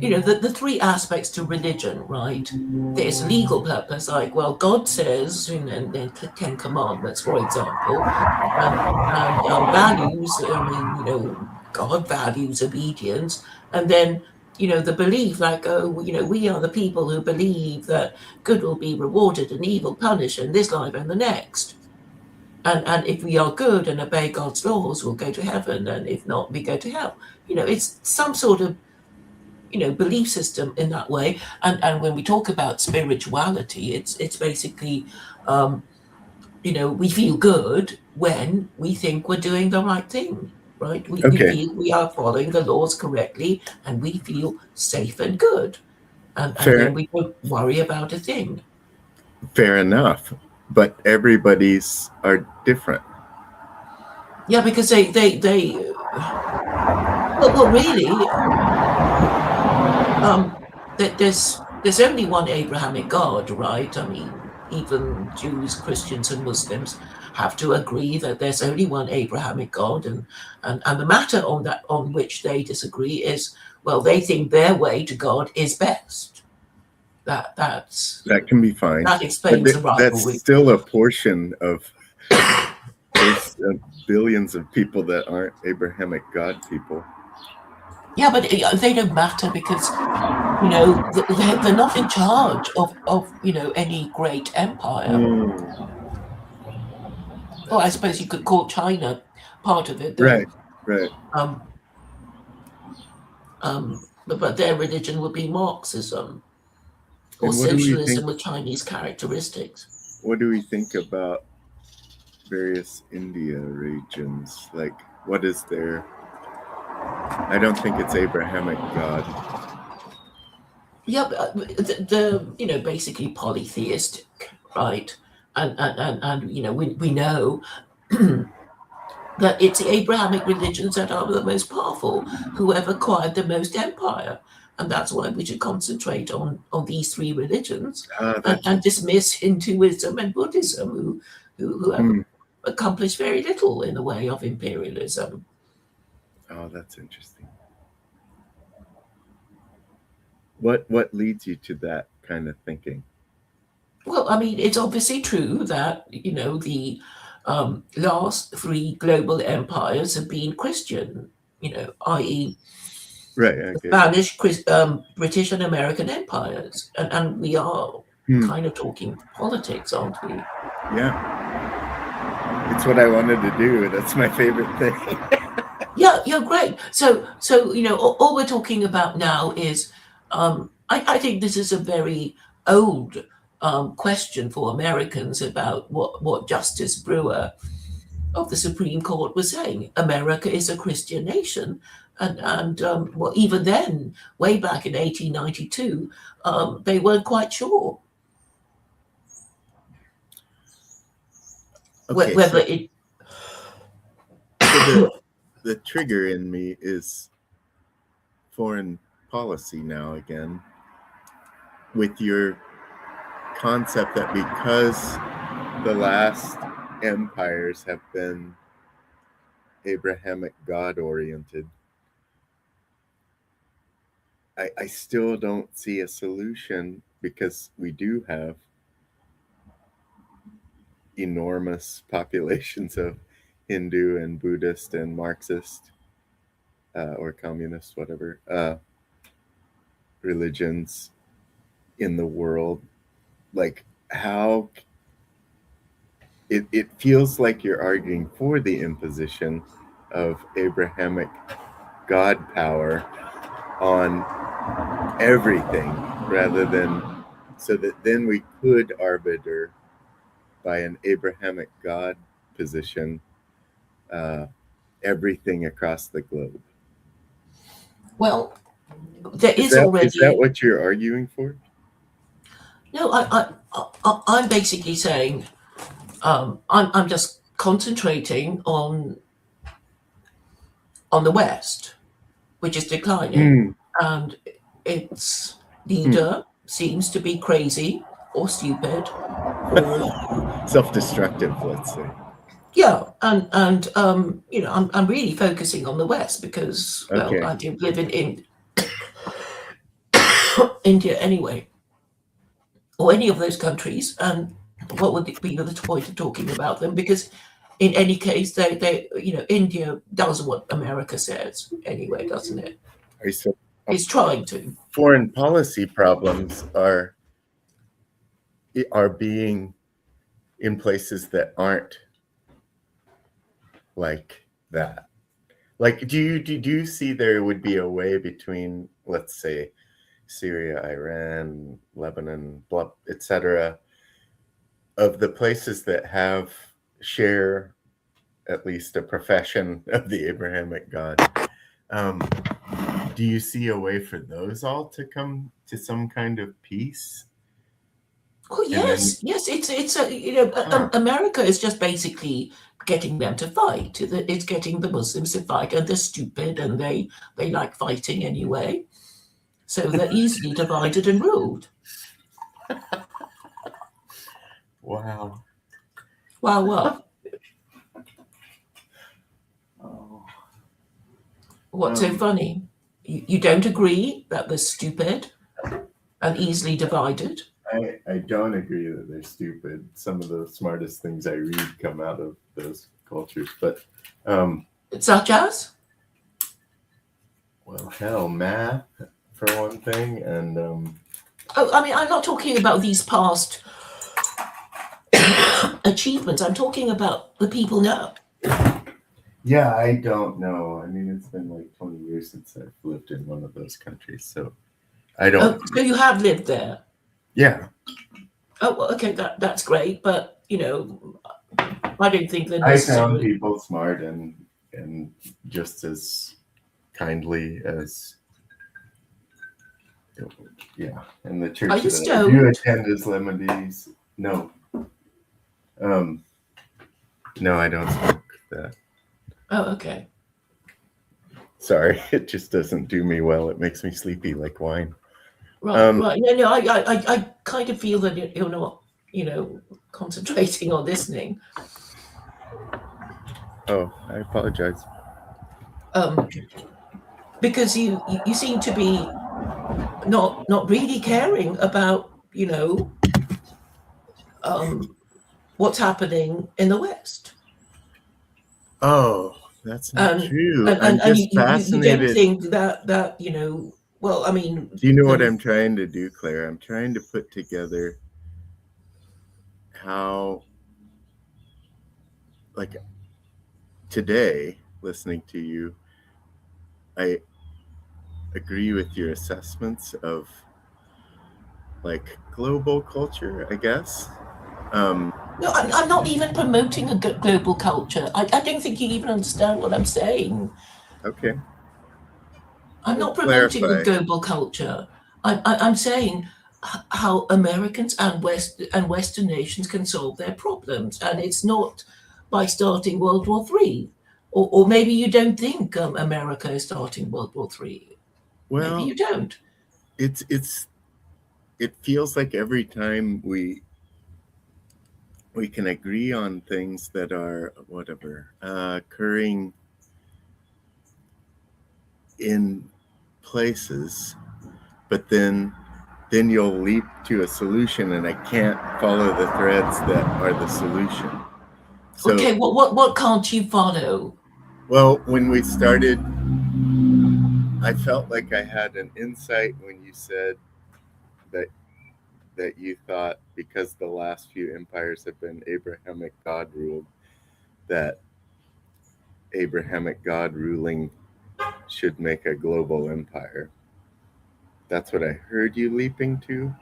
the three aspects to religion, right? There's legal purpose, like, well, God says in the Ten Commandments, for example, and values. I mean, God values obedience, and then the belief, like, we are the people who believe that good will be rewarded and evil punished in this life and the next. And if we are good and obey God's laws, we'll go to heaven, and if not, we go to hell. It's some sort of belief system in that way. And when we talk about spirituality, it's basically we feel good when we think we're doing the right thing, right? We feel we are following the laws correctly, and we feel safe and good, and then we don't worry about a thing. Fair enough, but everybody's are different. Yeah, because they well, really, there's only one Abrahamic God, right? I mean, even Jews, Christians, and Muslims have to agree that there's only one Abrahamic God, and the matter on which they disagree is, well, they think their way to God is best. That can be fine. That explains the rivalry. That's still a portion of there's billions of people that aren't Abrahamic God people. Yeah, but they don't matter because they're not in charge of any great empire. Well, I suppose you could call China part of it, though. Right. But their religion would be Marxism or socialism with Chinese characteristics. What do we think about various India regions? Like, what is their? I don't think it's Abrahamic God. Yeah, the basically polytheistic, right? And we know that it's the Abrahamic religions that are the most powerful, who have acquired the most empire. And that's why we should concentrate on these three religions and dismiss Hinduism and Buddhism, who have accomplished very little in the way of imperialism. Oh, that's interesting. What leads you to that kind of thinking? Well, I mean, it's obviously true that, the last three global empires have been Christian, i.e., Right. the Okay. Spanish, British, and American empires. And we are kind of talking politics, aren't we? Yeah. It's what I wanted to do. That's my favorite thing. Yeah, you're great. So all we're talking about now is, I think this is a very old question for Americans about what Justice Brewer of the Supreme Court was saying. America is a Christian nation, and well, even then, way back in 1892, they weren't quite sure Okay. whether So, it. the trigger in me is foreign policy now again, with your concept that because the last empires have been Abrahamic God oriented, I still don't see a solution, because we do have enormous populations of Hindu and Buddhist and Marxist or communist, whatever, religions in the world. Like, how it feels like you're arguing for the imposition of Abrahamic God power on everything, rather than so that then we could arbiter by an Abrahamic God position everything across the globe. Well, there Is is that already. what you're arguing for? No, I'm basically saying, I'm just concentrating on the West, which is declining, and its leader seems to be crazy or stupid, or Self-destructive, let's say. yeah, and I'm really focusing on the West because, well, Okay. I do live in India anyway, or any of those countries, and what would be the point of talking about them? Because in any case, they India does what America says anyway, doesn't it? So It's trying to. foreign policy problems are being in places that aren't like that. Like, do you see there would be a way between, let's say, Syria, Iran, Lebanon, blah, etc., of the places that share at least a profession of the Abrahamic God? Do you see a way for those all to come to some kind of peace? Oh yes, yes. It's America is just basically getting them to fight. It's getting the Muslims to fight, and they're stupid, and they like fighting anyway. So they're easily divided and ruled. Wow. Wow, what? Oh. What's so funny? You don't agree that they're stupid and easily divided? I don't agree that they're stupid. Some of the smartest things I read come out of those cultures, but Such as? well, hell, math for one thing, and Oh, I mean, I'm not talking about these past achievements. I'm talking about the people now. yeah, I don't know. I mean, it's been like 20 years since I've lived in one of those countries, so I don't. Oh, so you have lived there? Yeah. Oh, well, okay, that's great, but I don't think they're I found necessarily. people smart and just as kindly as, yeah. And the church Are you that I do stoned? attend is Lemondis. No. No, I don't smoke that. Oh, okay. Sorry, it just doesn't do me well. It makes me sleepy like wine. Right, right. No, I kind of feel that you're not, concentrating on listening. Oh, I apologize. Because you seem to be not really caring about, what's happening in the West. Oh, that's not And true. and, and, I'm and just you don't fascinated. think that, well, I mean, Do you know what the I'm trying to do, Claire? I'm trying to put together how, like, today, listening to you, I agree with your assessments of like global culture, I guess. no, I'm not even promoting a global culture. I don't think you even understand what I'm saying. Okay. I'm Well, not promoting a clarify. global culture. I'm saying how Americans and Western nations can solve their problems, and it's not by starting World War III, or maybe you don't think America is starting World War III. Maybe Well, you don't. it feels like every time we can agree on things that are whatever occurring in places, but then you'll leap to a solution, and I can't follow the threads that are the solution. So, Okay, what can't you follow? well, when we started, I felt like I had an insight when you said that you thought because the last few empires have been Abrahamic God ruled, that Abrahamic God ruling should make a global empire. That's what I heard you leaping to.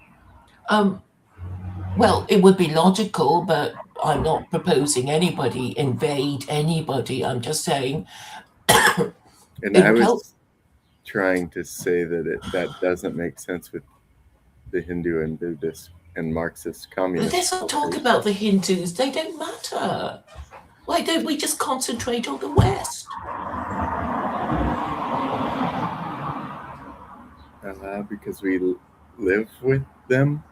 Um, well, it would be logical, but I'm not proposing anybody invade anybody. I'm just saying And I in cult. was trying to say that doesn't make sense with the Hindu and Buddhist and Marxist communist Let's not talk cultures. about the Hindus. They don't matter. Why don't we just concentrate on the West? Because we live with them.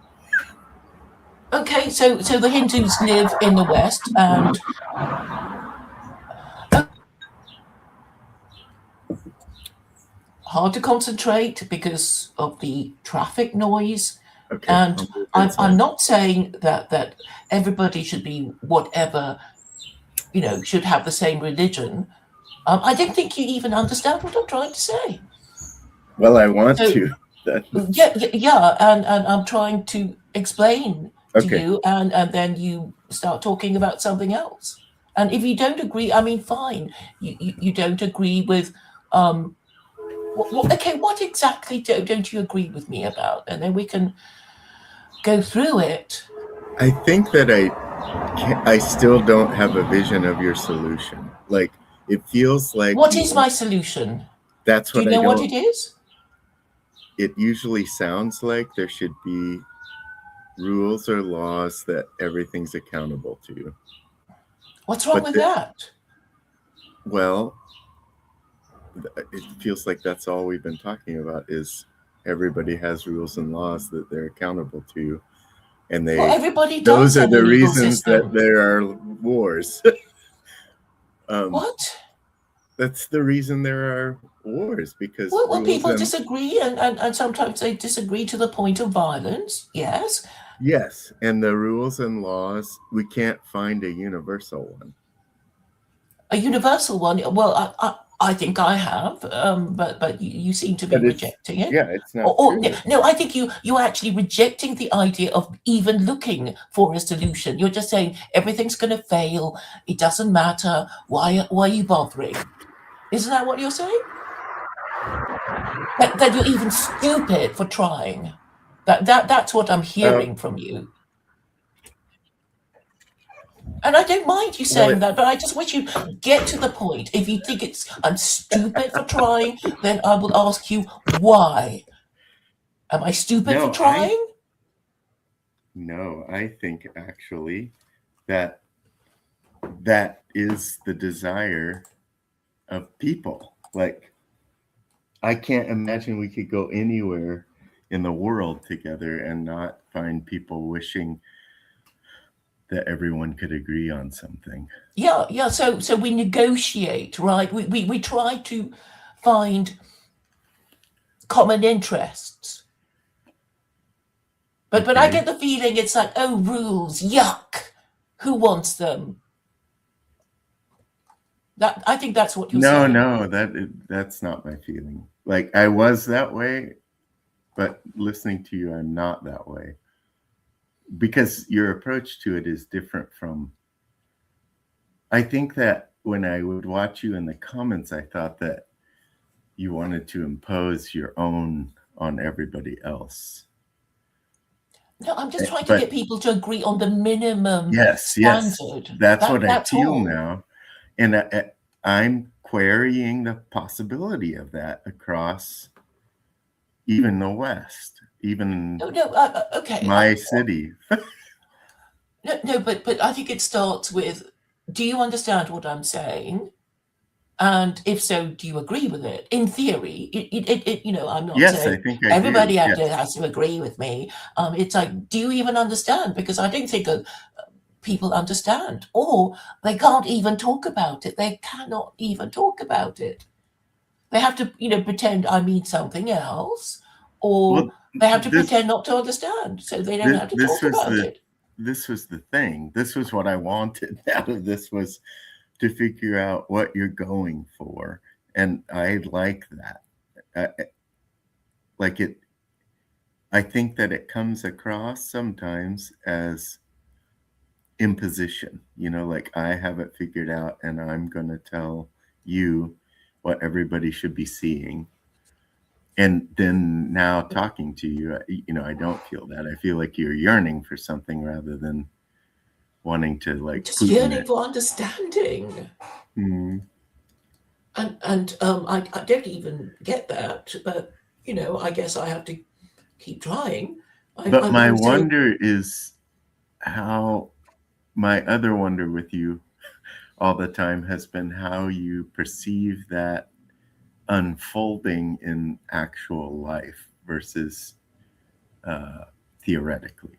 Okay, so the Hindus live in the West, and hard to concentrate because of the traffic noise. Okay, And I'll move I'm inside. not saying that everybody should be whatever, should have the same religion. I don't think you even understand what I'm trying to say. Well, I want So to. yeah, and I'm trying to explain to Okay. you, and then you start talking about something else. And if you don't agree, I mean, fine. You don't agree with okay, what exactly don't you agree with me about? And then we can go through it. I think that I still don't have a vision of your solution. Like it feels like What you is want. my solution? That's Do what you I know what don't. it is? It usually sounds like there should be rules or laws that everything's accountable to. What's wrong But with that? well, it feels like that's all we've been talking about is everybody has rules and laws that they're accountable to, and Well, everybody does those are have a the legal reasons that system. there are wars. What? That's the reason there are wars, because Well, rules people and disagree, and sometimes they disagree to the point of violence. Yes, yes, and the rules and laws, we can't find a universal one. a universal one. Well, I think I have, but you seem to be But it's rejecting it. it's not true. No, I think you're actually rejecting the idea of even looking for a solution. You're just saying everything's going to fail. It doesn't matter. Why are you bothering? Isn't that what you're saying? That you're even stupid for trying. That's what I'm Uh, hearing from you. And I don't mind you well, saying that, but I just wish you get to the point. If you think I'm stupid for trying, then I will ask you why. Am I stupid for no, I trying? no, I think actually that that is the desire of people. Like I can't imagine we could go anywhere in the world together and not find people wishing that everyone could agree on something. Yeah. So we negotiate, right? We try to find common interests. But I Okay. get the feeling it's like, oh, rules, yuck. Who wants them? That I think that's what you're No, saying. no, that's not my feeling. Like I was that way, but listening to you, I'm not that way. Because your approach to it is different from, I think that when I would watch you in the comments, I thought that you wanted to impose your own on everybody else. No, I'm just trying to But get people to agree on the minimum yes, standard. that's what I That's feel all. now. And I'm querying the possibility of that across even the West, even No, no, okay. my city. No, but I think it starts with, do you understand what I'm saying? And if so, do you agree with it? In theory, I'm not Yes, I saying think I do. everybody Yes. has to agree with me. It's like, do you even understand? Because I don't think that people understand, or they can't even talk about it. They cannot even talk about it. They have to, pretend I mean something else, or Well, they have to this pretend not to understand, so they don't this, have to this talk was about the it. this was the thing. This was what I wanted out of this, was to figure out what you're going for, and I like that. Like it, I think that it comes across sometimes as imposition. Like I have it figured out, and I'm going to tell you what everybody should be seeing. And then now talking to you, I don't feel that. I feel like you're yearning for something rather than wanting to like Just Putin yearning it. for understanding. Mm. And I don't even get that, but I guess I have to keep trying. But I'm my also wonder is how, my other wonder with you all the time has been how you perceive that unfolding in actual life versus uh, theoretically.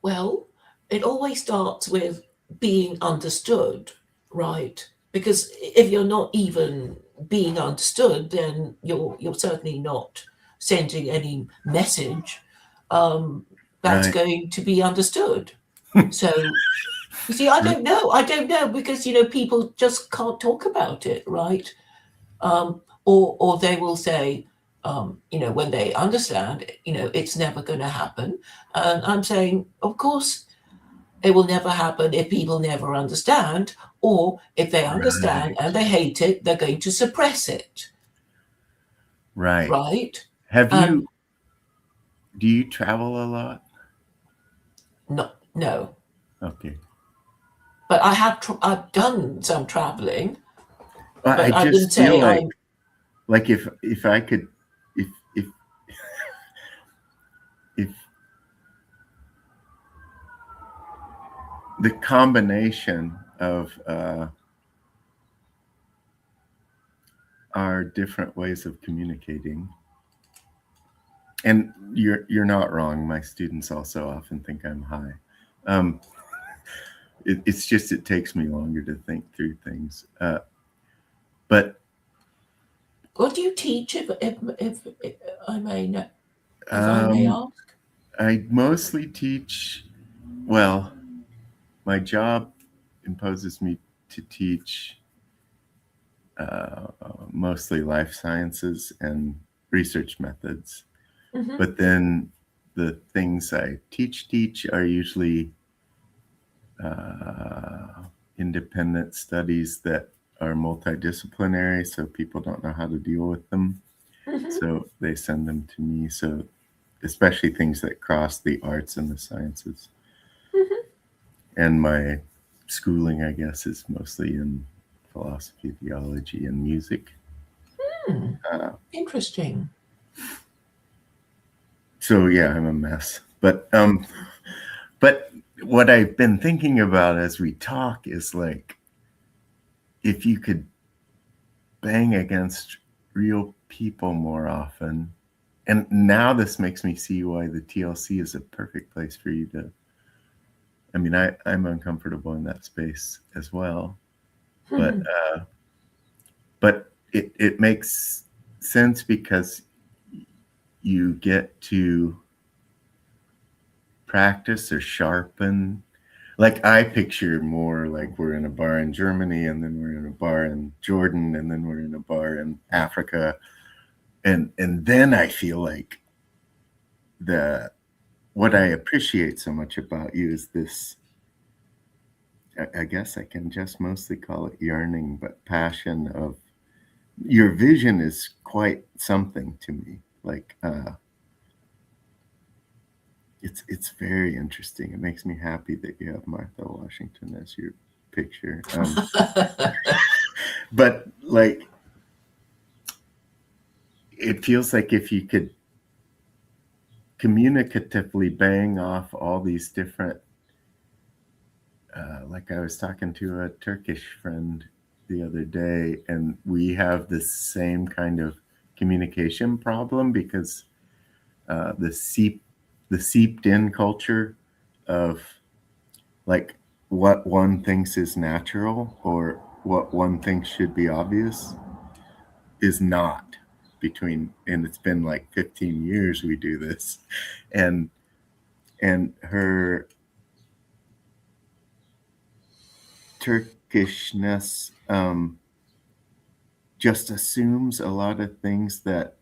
well, it always starts with being understood, right? Because if you're not even being understood, then you're certainly not sending any message that's Right. going to be understood. So you see, I don't know. I don't know because people just can't talk about it, right? Or they will say, when they understand, it's never going to happen. And I'm saying, of course, it will never happen if people never understand, or if they understand Right. and they hate it, they're going to suppress it, Right. right? Have And you, do you travel a lot? no, no. Okay. But I've done some traveling, Well, I but I wouldn't just feel say like I'm. if I could, if if the combination of our different ways of communicating, and you're not wrong. My students also often think I'm high. Um, it's just it takes me longer to think through things. But What do you teach, if I may know, if I may um, ask? I mostly teach. Well, my job imposes me to teach mostly life sciences and research methods. Hmm. But then the things I teach are usually uh, independent studies that are multidisciplinary, so people don't know how to deal with them. Hmm. So they send them to me. So especially things that cross the arts and the sciences. Hmm. And my schooling, I guess, is mostly in philosophy, theology, and music. Hmm. Uh, Interesting. so yeah, I'm a mess. But what I've been thinking about as we talk is like, if you could bang against real people more often. And now this makes me see why the TLC is a perfect place for you to. I mean, I'm uncomfortable in that space as well, but Hmm. but it makes sense because you get to practice or sharpen. Like I picture more like we're in a bar in Germany, and then we're in a bar in Jordan, and then we're in a bar in Africa, and then I feel like what I appreciate so much about you is this. I guess I can just mostly call it yearning, but passion of your vision is quite something to me. Like it's very interesting. It makes me happy that you have Martha Washington as your picture. But like, it feels like if you could communicatively bang off all these different, like I was talking to a Turkish friend the other day, and we have this same kind of communication problem because the seeped in culture of like what one thinks is natural or what one thinks should be obvious is not between, and it's been like 15 years we do this, and her Turkishness just assumes a lot of things that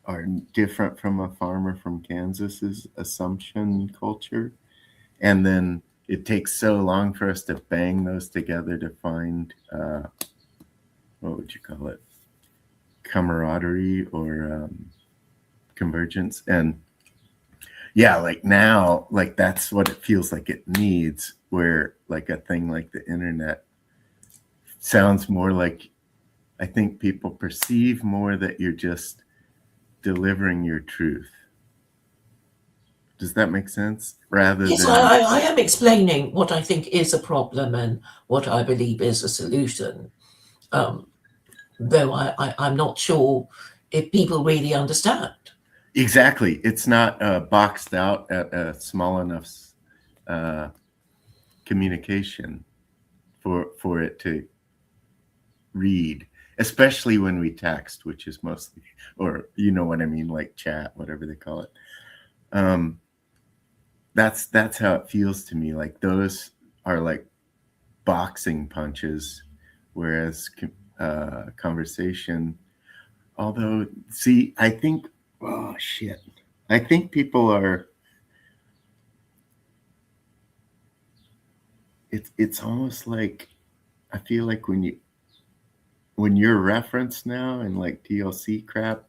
are different from a farmer from Kansas's assumption culture. And then it takes so long for us to bang those together to find, what would you call it? Camaraderie or convergence. And yeah, like now, like that's what it feels like it needs, where like a thing like the internet sounds more like, I think people perceive more that you're just delivering your truth. Does that make sense? Rather Yes, than, I am explaining what I think is a problem and what I believe is a solution. Though I'm not sure if people really understand. exactly. It's not boxed out at a small enough communication for it to read, especially when we text, which is mostly, or you know what I mean, like chat, whatever they call it. That's how it feels to me. Like those are like boxing punches, whereas conversation. Although, see, I think, oh shit, I think people are. It's almost like I feel like when you're referenced now and like TLC crap,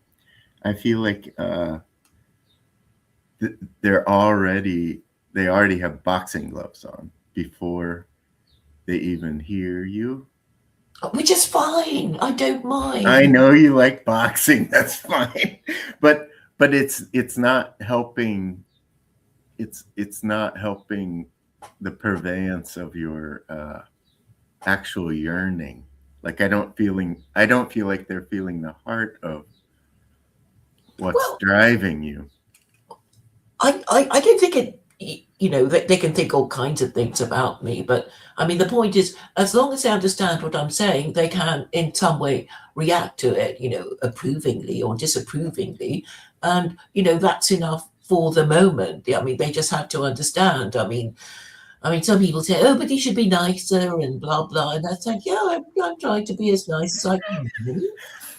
I feel like they're they already have boxing gloves on before they even hear you. Which is fine. I don't I mind. know you like boxing, that's fine. But it's not helping, it's not helping the purveyance of your actual yearning. Like I don't feel like they're feeling the heart of what's Well, driving you. I don't think it. You know, they can think all kinds of things about me, but I mean, the point is, as long as they understand what I'm saying, they can in some way react to it, you know, approvingly or disapprovingly, and you know that's enough for the moment. I mean, they just have to understand. I mean, some people say, "Oh, but you should be nicer," and blah blah, and that's like, yeah, I'm trying to be as nice as I can be,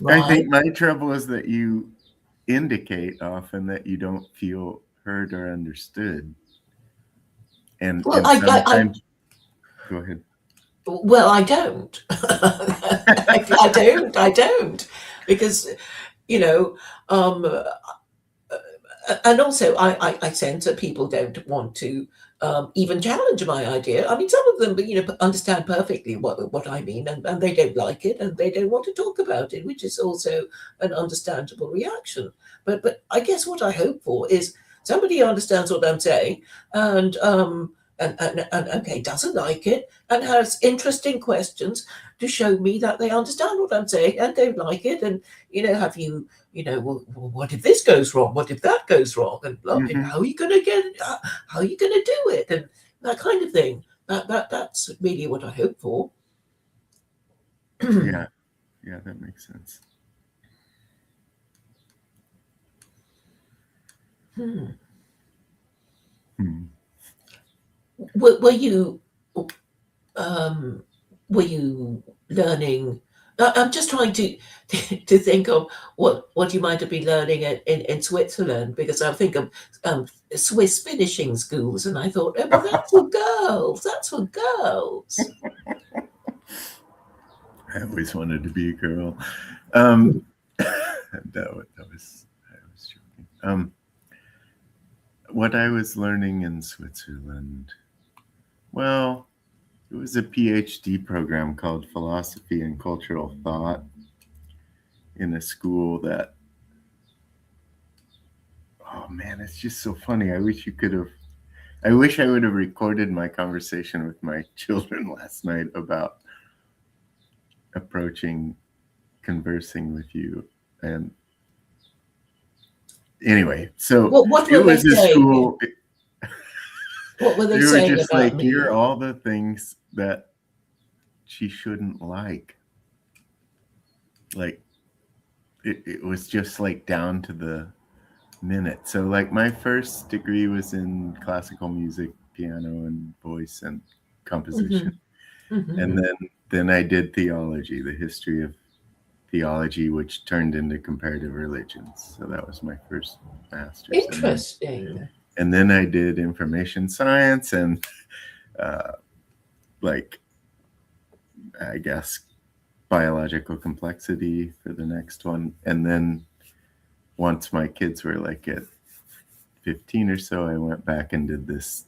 I right? think my trouble is that you indicate often that you don't feel heard or understood. Well, And sometimes, go ahead. I don't. I don't, because you know, and also I sense that people don't want to even challenge my idea. I mean, some of them, you know, understand perfectly what I mean, and they don't like it, and they don't want to talk about it, which is also an understandable reaction. But I guess what I hope for is somebody who understands what I'm saying, and and okay, doesn't like it, and has interesting questions to show me that they understand what I'm saying and don't like it, and you know, have you, you know, well, what if this goes wrong? What if that goes wrong? And blah, and Hmm. how are you going to get it? How are you going to do it? And that kind of thing. That's really what I hope for. Yeah, yeah, that makes sense. Hmm. Hmm. Were you um, were you learning? I'm just trying to to think of what you might have been learning in Switzerland, because I think of Swiss finishing schools, and I thought, oh, well, that's for girls. That's for girls. I always wanted to be a girl. Hmm. That was I was joking. What I was learning in Switzerland, well, it was a PhD program called Philosophy and Cultural Thought in a school that, oh man, it's just so funny. I wish I would have recorded my conversation with my children last night about approaching conversing with you. And anyway, so What it were they was a saying? school. What were they They were saying just about like, me? you're all the things that she shouldn't like. Like, it was just like down to the minute. So, like, my first degree was in classical music, piano, and voice and composition. Hmm. And Hmm. then I did theology, the history of theology, which turned into comparative religions. So that was my first master's. Interesting. And then I did information science and, like, I guess, biological complexity for the next one. And then once my kids were like at 15 or so, I went back and did this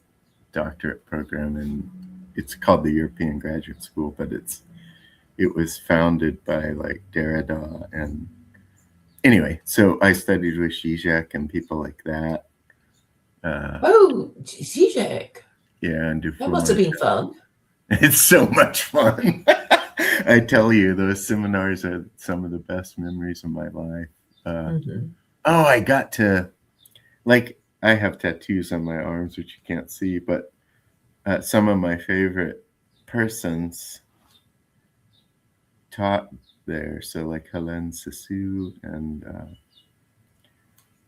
doctorate program, and it's called the European Graduate School, but it was founded by like Derrida. And anyway, so I studied with Zizek and people like that. Oh, Zizek. Yeah, and That must have Dufour. been fun. It's so much fun. I tell you, those seminars are some of the best memories of my life. Hmm. Oh, I got to, like, I have tattoos on my arms, which you can't see, but some of my favorite persons taught there. So, like Hélène Cixous, and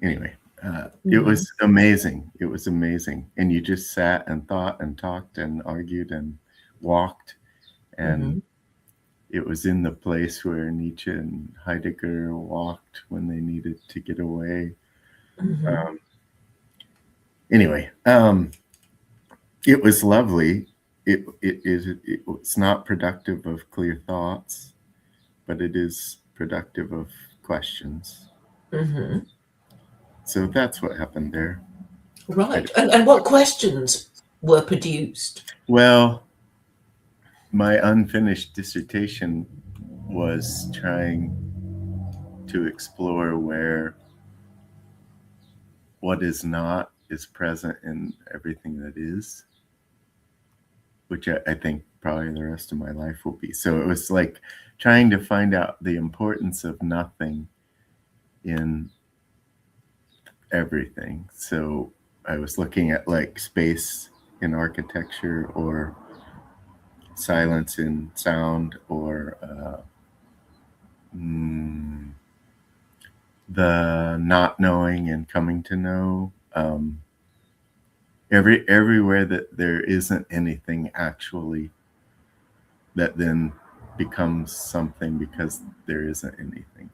anyway, it Hmm. was amazing. It was amazing. And you just sat and thought and talked and argued and walked. And Hmm. it was in the place where Nietzsche and Heidegger walked when they needed to get away. Hmm. Um, anyway, it was lovely. It's not productive of clear thoughts, but it is productive of questions. Hmm. So that's what happened there. Right. And what questions were produced? Well, my unfinished dissertation was trying to explore where what is not is present in everything that is, which I think probably the rest of my life will be. So it was like trying to find out the importance of nothing in everything. So I was looking at like space in architecture, or silence in sound, or the not knowing and coming to know. Everywhere that there isn't anything actually, that then becomes something because there isn't anything.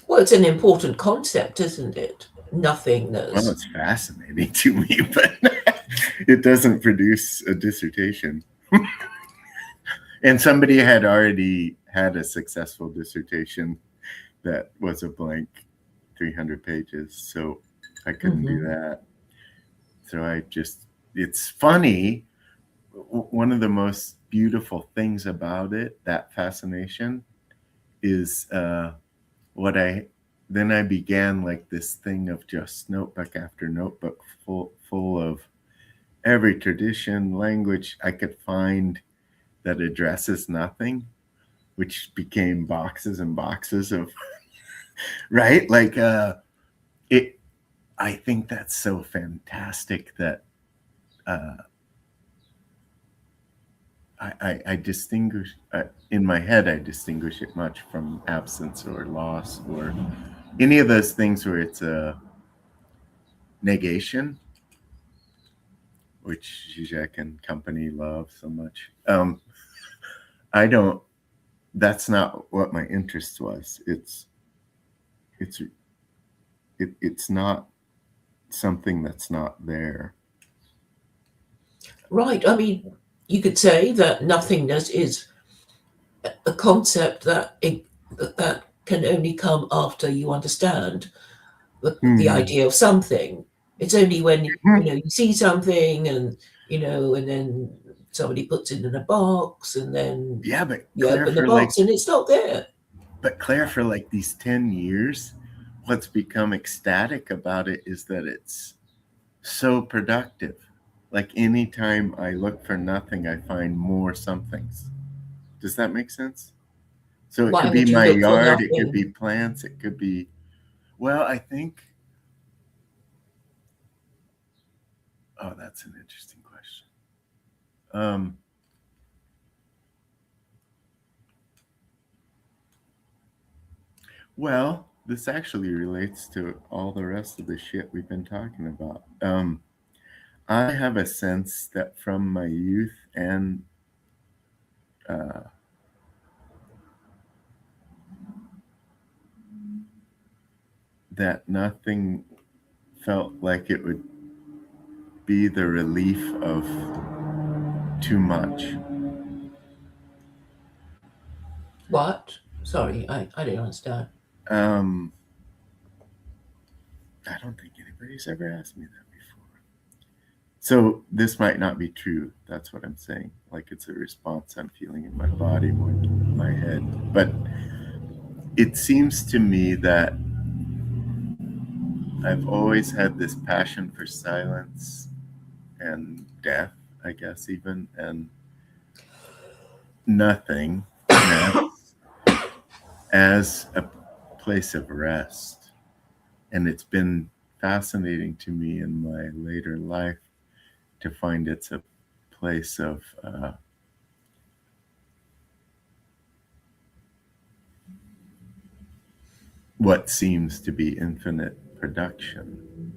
Well, it's an important concept, isn't it? Well, Nothingness. it's fascinating to me, but it doesn't produce a dissertation. And somebody had already had a successful dissertation that was a blank 300 pages, so I couldn't do Hmm. that. So it's funny. One of the most beautiful things about it, that fascination, is then I began like this thing of just notebook after notebook full of every tradition, language I could find that addresses nothing, which became boxes and boxes of right, like it. I think that's so fantastic that I distinguish in my head. I distinguish it much from absence or loss or any of those things where it's negation, which Zizek and company love so much. I don't. That's not what my interest was. It's not something that's not there. Right. I mean, you could say that nothingness is a concept that that can only come after you understand the idea of something. It's only when you see something and and then somebody puts it in a box and then Yeah, but you Claire, open the box and it's not there. But Claire, for like these 10 years, what's become ecstatic about it is that it's so productive. Like anytime I look for nothing, I find more somethings. Does that make sense? So it Why could be would you my look for yard, it could nothing? be plants, it could be, well, I think, oh, that's an interesting question. Well, this actually relates to all the rest of the shit we've been talking about. I have a sense that from my youth and that nothing felt like it would be the relief of too much. What? Sorry, I didn't understand. I don't think anybody's ever asked me that before. So this might not be true. That's what I'm saying. Like it's a response I'm feeling in my body more than my head. But it seems to me that I've always had this passion for silence and death, I guess, even, and nothing as a place of rest. And it's been fascinating to me in my later life to find it's a place of what seems to be infinite production.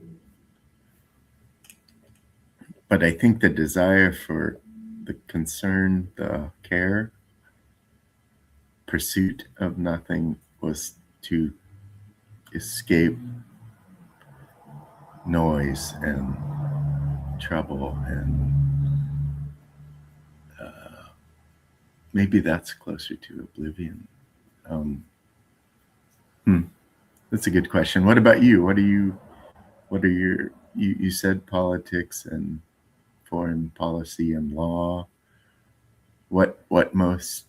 But I think the desire for the concern, the care, pursuit of nothing was to escape noise and trouble, and maybe that's closer to oblivion. That's a good question. What about you? What are your, you said politics and foreign policy and law. What most,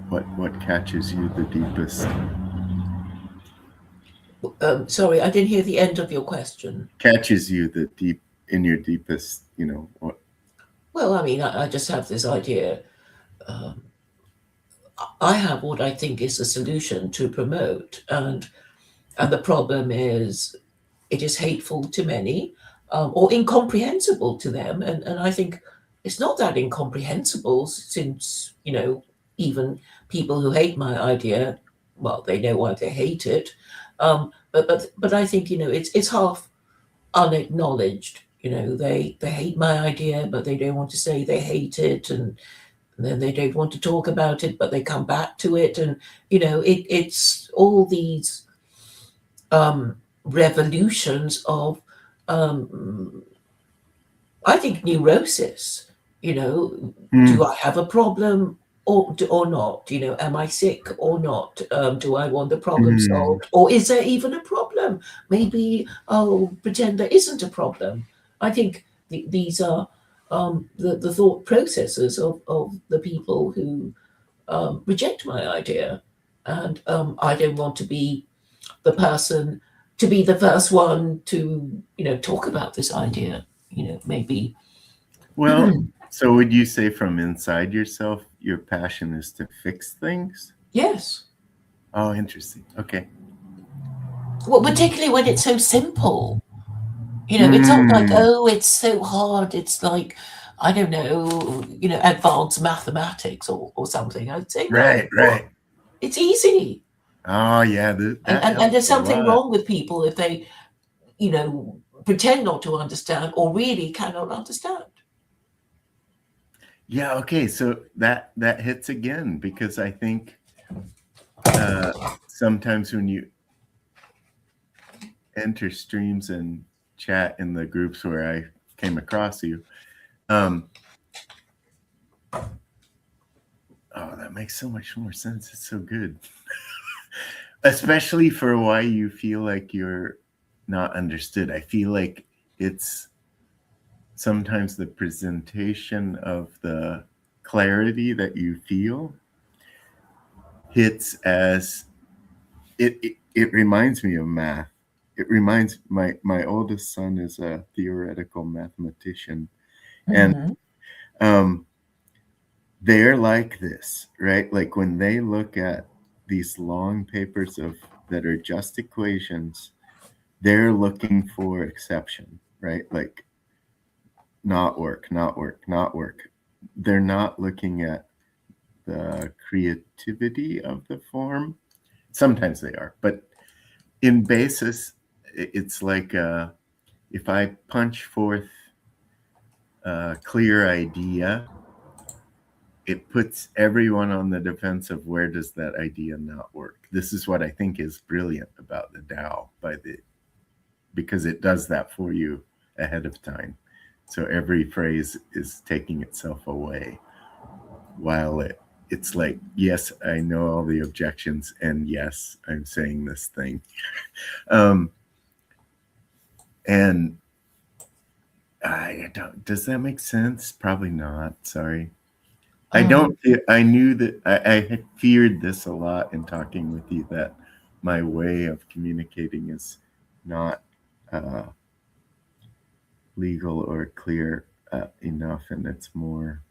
what catches you the deepest? Sorry, I didn't hear the end of your question. Catches you the deep in your deepest, what? Well, I mean, I just have this idea. I have what I think is a solution to promote, and the problem is it is hateful to many or incomprehensible to them, and I think it's not that incomprehensible since even people who hate my idea, well, they know why they hate it, but I think it's half unacknowledged. They hate my idea, but they don't want to say they hate it, and then they don't want to talk about it, but they come back to it, and it's all these revolutions of I think neurosis. Do I have a problem or not? Am I sick or not? Do I want the problem solved, or is there even a problem? Maybe I'll pretend there isn't a problem. I think these are the thought processes of the people who reject my idea, and I don't want to be the person to be the first one to talk about this idea. Maybe. Well, so would you say from inside yourself, your passion is to fix things? Yes. Oh, interesting. Okay. Well, particularly when it's so simple. It's not like, oh, it's so hard. It's like, I don't know, advanced mathematics or something. I'd say, right. It's easy. Oh yeah, that And helps there's a something lot. wrong with people if they, pretend not to understand or really cannot understand. Yeah, okay, so that hits again because I think sometimes when you enter streams and chat in the groups where I came across you, oh, that makes so much more sense. It's so good. Especially for why you feel like you're not understood. I feel like it's sometimes the presentation of the clarity that you feel hits as it reminds me of math. It reminds my oldest son is a theoretical mathematician, and Mm-hmm. um, they're like this, right? Like when they look at these long papers of that are just equations, they're looking for exception, right? Like not work, not work, not work. They're not looking at the creativity of the form. Sometimes they are, but in basis, it's like if I punch forth a clear idea, it puts everyone on the defense of where does that idea not work. This is what I think is brilliant about the Tao because it does that for you ahead of time. So every phrase is taking itself away while it's like, yes, I know all the objections, and yes, I'm saying this thing. Um, and I don't. Does that make sense? Probably not. Sorry. I don't. I knew that I had feared this a lot in talking with you that my way of communicating is not legal or clear enough, and it's more.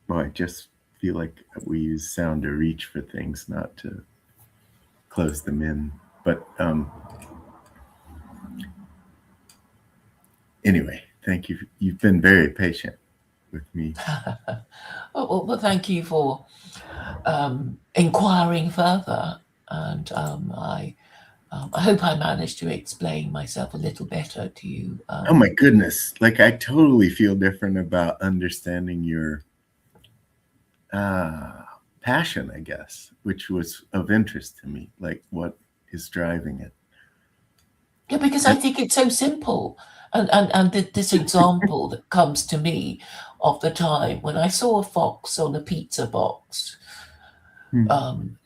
Well, I just feel like we use sound to reach for things, not to close them in. But anyway, thank you. You've been very patient with me. Well, thank you for inquiring further, and I hope I managed to explain myself a little better to you. Oh my goodness. Like I totally feel different about understanding your passion, I guess, which was of interest to me. Like what is driving it? Yeah, because I think it's so simple. And this example that comes to me of the time when I saw a fox on a pizza box,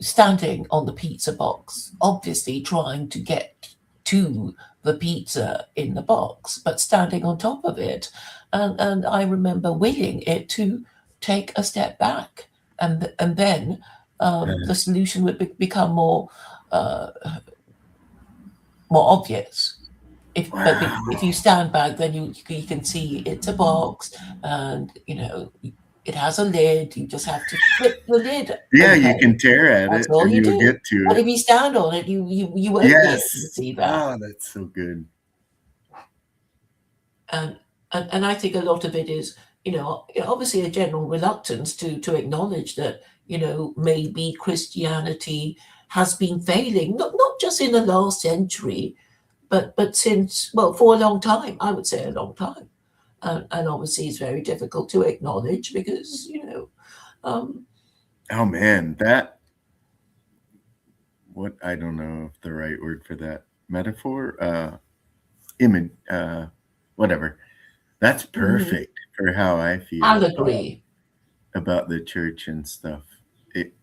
standing on the pizza box, obviously trying to get to the pizza in the box, but standing on top of it. And I remember willing it to take a step back. And then the solution would become uh, more obvious. But if you Wow. stand back, then you can see it's a box, and it has a lid. You just have to flip the lid Yeah, you open. can tear at That's it all and you you'll do. get to But it. if you stand on it, you won't be able to Yes. see that. Oh, that's so good. And and I think a lot of it is, obviously a general reluctance to acknowledge that, maybe Christianity has been failing, not just in the last century, but since, well, for a long time. I would say a long time. And obviously it's very difficult to acknowledge because, um, Oh man, that what I don't know if the right word for that metaphor, image, whatever. That's mhm, perfect for how I feel allegory. about the church and stuff. It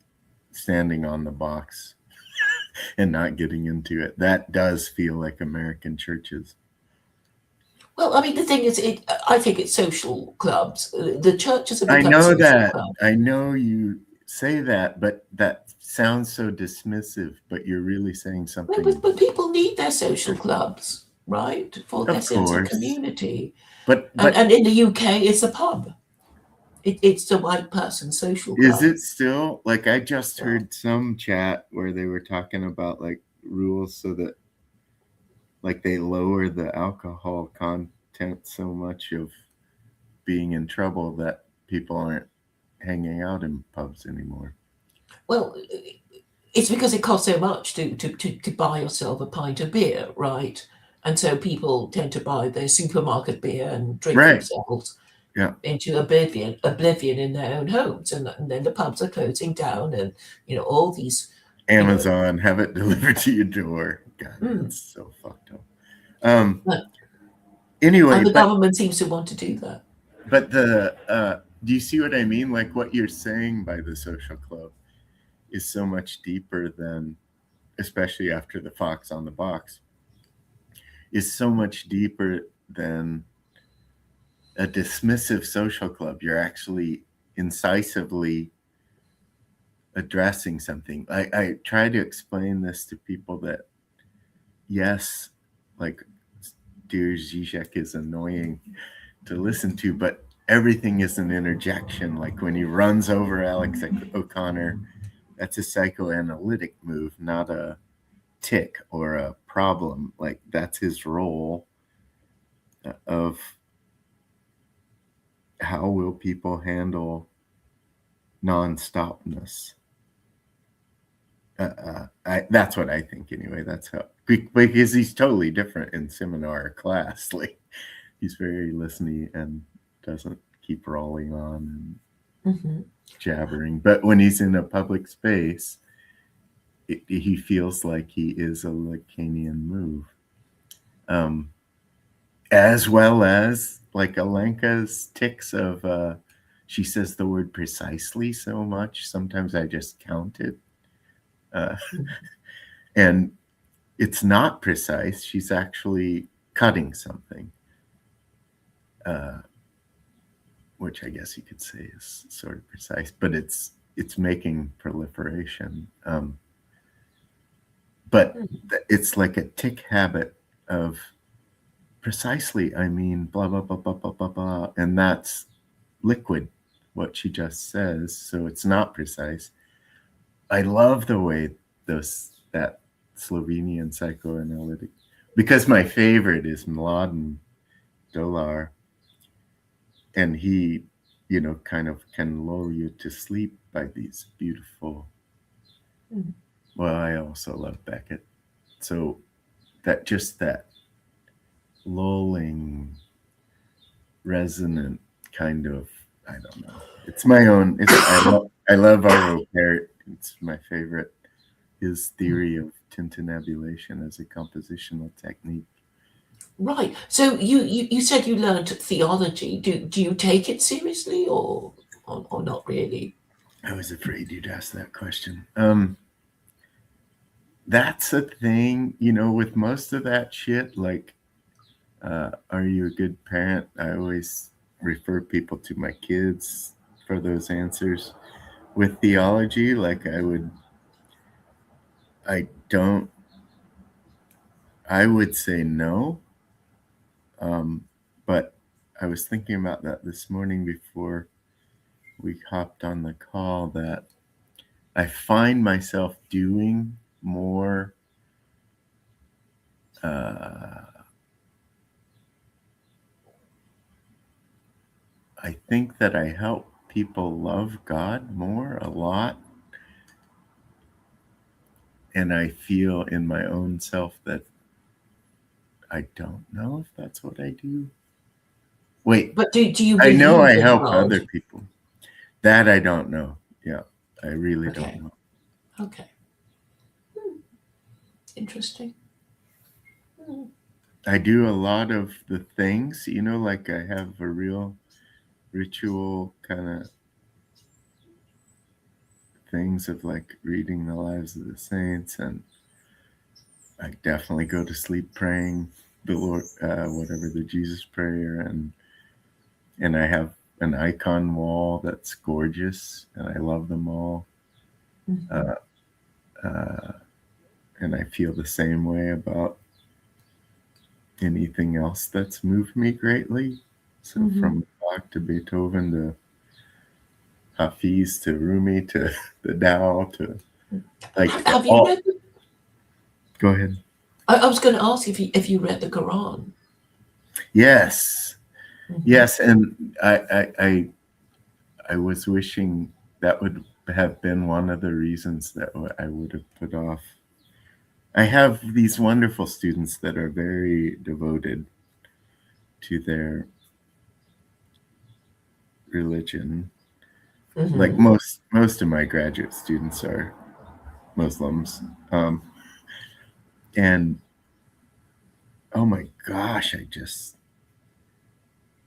standing on the box and not getting into it. That does feel like American churches. Well, I mean, the thing is, I think it's social clubs. The churches have I become know social that. clubs. I know you say that, but that sounds so dismissive, but you're really saying Well, something. but people need their social clubs, right, for their Of sense of course. community. But And in the UK, it's a pub. It's the white person social is club. it still like I just So, heard some chat where they were talking about like rules so that like they lower the alcohol content so much of being in trouble that people aren't hanging out in pubs anymore. Well, it's because it costs so much to buy yourself a pint of beer, right? And so people tend to buy their supermarket beer and drink Right. themselves Yeah. into oblivion in their own homes, and then the pubs are closing down, and all these. Amazon, have it delivered to your door. God, that's so fucked up. Anyway, And the but government seems to want to do that. but do you see what I mean? Like what you're saying by the social club is so much deeper than, especially after the Fox on the Box, is so much deeper than a dismissive social club. You're actually incisively addressing something. I try to explain this to people that, yes, like dear Zizek is annoying to listen to, but everything is an interjection. Like when he runs over Alex O'Connor, that's a psychoanalytic move, not a tick or a problem. Like that's his role of how will people handle non-stopness. That's what I think anyway. That's how, because he's totally different in seminar or class. Like he's very listening and doesn't keep rolling on and jabbering. But when he's in a public space, he feels like he is a Lacanian move. As well as like Alenka's tics of, she says the word precisely so much. Sometimes I just count it. And it's not precise. She's actually cutting something, which I guess you could say is sort of precise, but it's making proliferation. But it's like a tick habit of precisely, I mean, blah, blah, blah, blah, blah, blah, blah. And that's liquid, what she just says. So it's not precise. I love the way that Slovenian psychoanalytic, because my favorite is Mladen Dolar, and he, kind of can lull you to sleep by these beautiful. Well, I also love Beckett. So that lulling, resonant kind of, I don't know. It's my own. I love Arvo Pärt. It's my favorite. His theory of tintinnabulation as a compositional technique. Right. So you said you learned theology. Do you take it seriously or not really? I was afraid you'd ask that question. That's a thing, with most of that shit. Like, are you a good parent? I always refer people to my kids for those answers. With theology, like I would say no. But I was thinking about that this morning before we hopped on the call, that I find myself doing more I think that I help people love God more a lot. And I feel in my own self that I don't know if that's what I do. Wait, but do you? I know I in help love? other people. That I don't know. Yeah, I really Okay. don't know. Okay. Interesting. I do a lot of the things, like I have a real ritual kind of things of like reading the lives of the saints, and I definitely go to sleep praying the Lord, whatever the Jesus prayer, and I have an icon wall that's gorgeous, and I love them all. And I feel the same way about anything else that's moved me greatly. So from Bach to Beethoven to Hafiz to Rumi to the Tao to like have you read? Go ahead. I was going to ask if you read the Quran. Yes, yes, and I was wishing that would have been one of the reasons that I would have put off. I have these wonderful students that are very devoted to their religion. Like Mm-hmm. most of my graduate students are Muslims, and oh my gosh,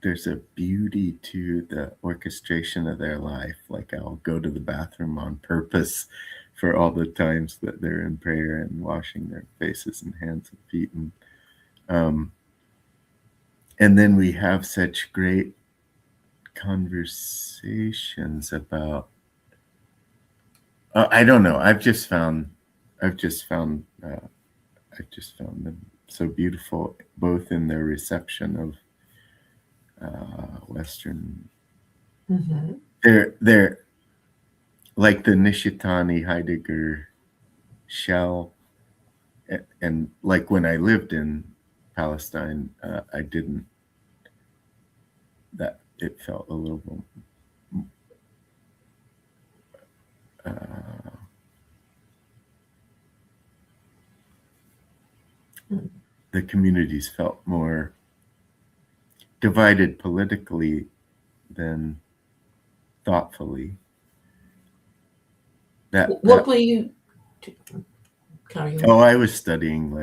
there's a beauty to the orchestration of their life. Like I'll go to the bathroom on purpose for all the times that they're in prayer and washing their faces and hands and feet, um, and then we have such great conversations about. I don't know. I've just found them so beautiful, both in their reception of Western. Mm-hmm. They're like the Nishitani Heidegger shell, and like when I lived in Palestine, I didn't. That it felt a little. The communities felt more divided politically than thoughtfully. What were you? Carry on. Oh, I was studying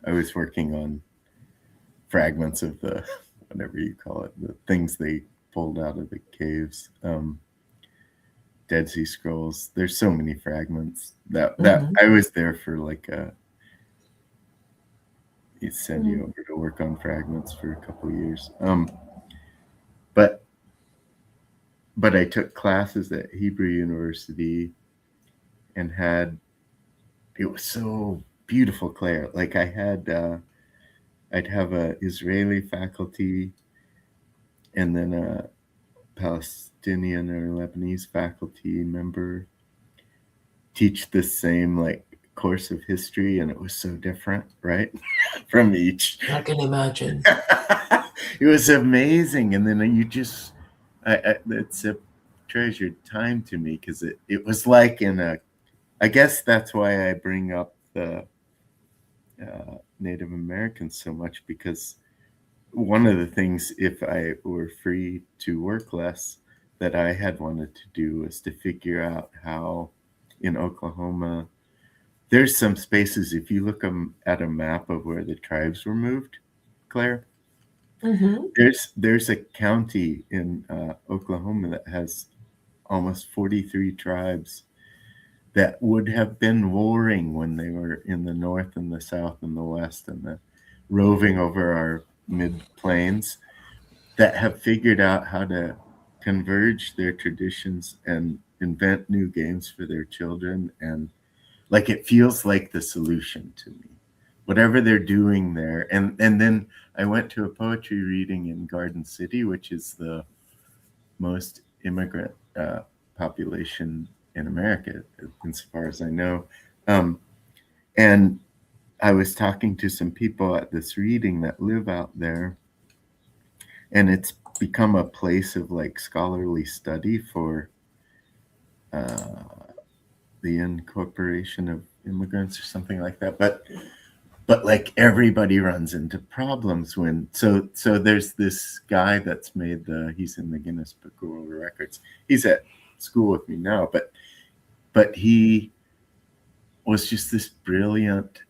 I was working on fragments of the whatever you call it, the things they pulled out of the caves, Dead Sea Scrolls. There's so many fragments that Mm-hmm. I was there for he'd send you over to work on fragments for a couple of years. But I took classes at Hebrew University and it was so beautiful, Claire. Like I'd have a Israeli faculty and then a Palestinian or Lebanese faculty member teach the same course of history, and it was so different, right? From each. I can imagine. It was amazing. And then it's a treasured time to me because it was like I guess that's why I bring up the Native Americans so much, because one of the things, if I were free to work less, that I had wanted to do was to figure out how in Oklahoma, there's some spaces, if you look at a map of where the tribes were moved, Claire, Mm-hmm. there's a county in Oklahoma that has almost 43 tribes that would have been warring when they were in the north and the south and the west and the roving over our mid-plains, that have figured out how to converge their traditions and invent new games for their children. And it feels like the solution to me, whatever they're doing there. And then I went to a poetry reading in Garden City, which is the most immigrant population in America, insofar as I know. And I was talking to some people at this reading that live out there, and it's become a place of scholarly study for the incorporation of immigrants or something like that. But everybody runs into problems when so there's this guy that's made he's in the Guinness Book of World Records. He's at school with me now, but he was just this brilliant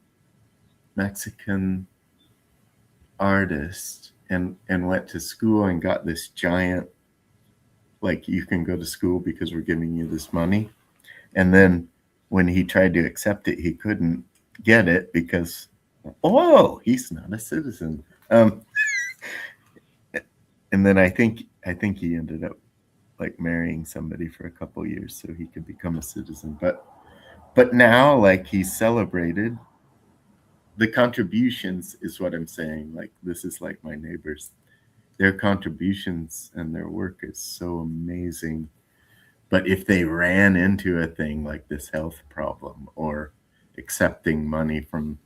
Mexican artist and went to school and got this giant, you can go to school because we're giving you this money. And then when he tried to accept it, he couldn't get it because, he's not a citizen. And then I think he ended up marrying somebody for a couple years so he could become a citizen. But now he's celebrated. The contributions is what I'm saying. This is my neighbors. Their contributions and their work is so amazing. But if they ran into a thing like this health problem or accepting money from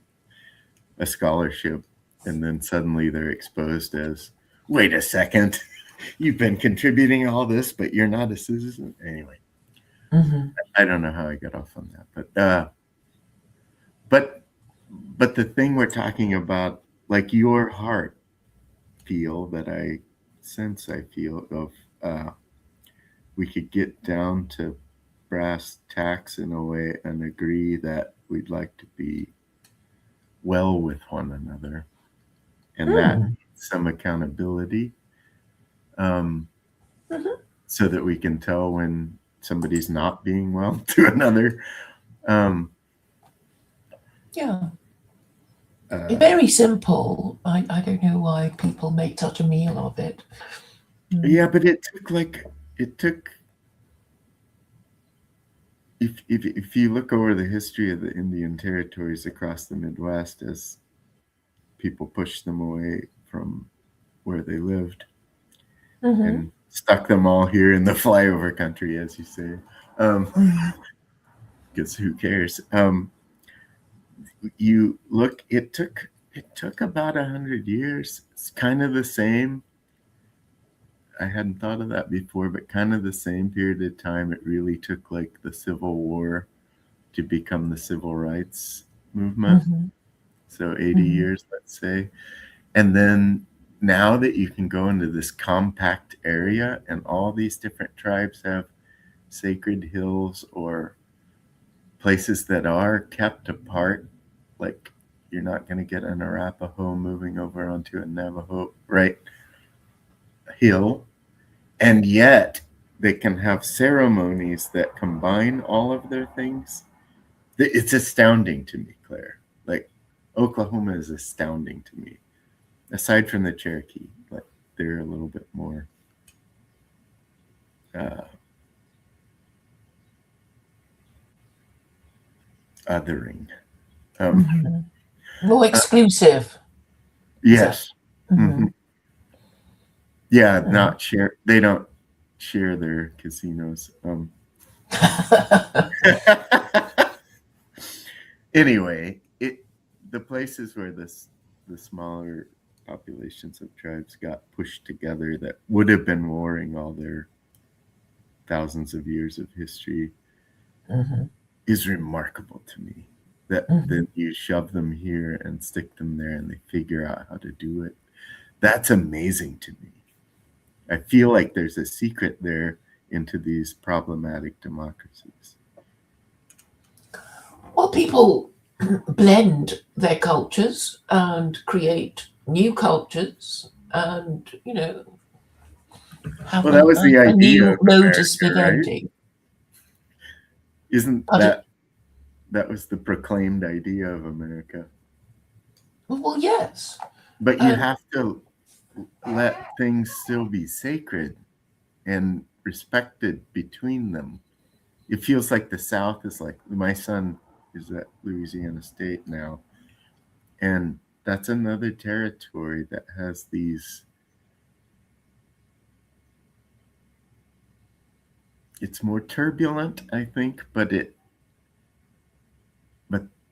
a scholarship, and then suddenly they're exposed as, wait a second, you've been contributing all this, but you're not a citizen. Anyway, Mm-hmm. I don't know how I got off on that, but the thing we're talking about, like your heart feel that I sense, I feel of, we could get down to brass tacks in a way and agree that we'd like to be well with one another, and that Mm. some accountability, um, Mm-hmm. so that we can tell when somebody's not being well to another. Um, Yeah. uh, Very simple. I don't know why people make such a meal of it. Mm. yeah, but it took if you look over the history of the Indian territories across the Midwest as people pushed them away from where they lived Mm-hmm. and stuck them all here in the flyover country, as you say. Mm-hmm. Because who cares? You look. It took about 100 years. It's kind of the same. I hadn't thought of that before, but kind of the same period of time it really took, like the Civil War, to become the civil rights movement. Mm-hmm. So 80 Mm-hmm. years, let's say. And then now that you can go into this compact area and all these different tribes have sacred hills or places that are kept apart, like you're not going to get an Arapaho moving over onto a Navajo, right, hill. And yet they can have ceremonies that combine all of their things. It's astounding to me, Claire. Like, Oklahoma is astounding to me. Aside from the Cherokee, like they're a little bit more uh, othering. Um, Mm-hmm. More uh, exclusive. Is that? yes. Mm-hmm. Hmm. Yeah, Mm. not share. They don't share their casinos. Anyway, the places where the smaller populations of tribes got pushed together that would have been warring all their thousands of years of history Mm-hmm. is remarkable to me. That Mm-hmm. then you shove them here and stick them there and they figure out how to do it. That's amazing to me. I feel like there's a secret there into these problematic democracies. Well, people blend their cultures and create new cultures and, have Well, that was the a idea new of modus America, right? vivendi. Isn't Pardon? that was the proclaimed idea of America? Well, yes. But you Um, have to let things still be sacred and respected between them. It feels like the South is like, my son is at Louisiana State now, and that's another territory that has these. It's more turbulent, I think, but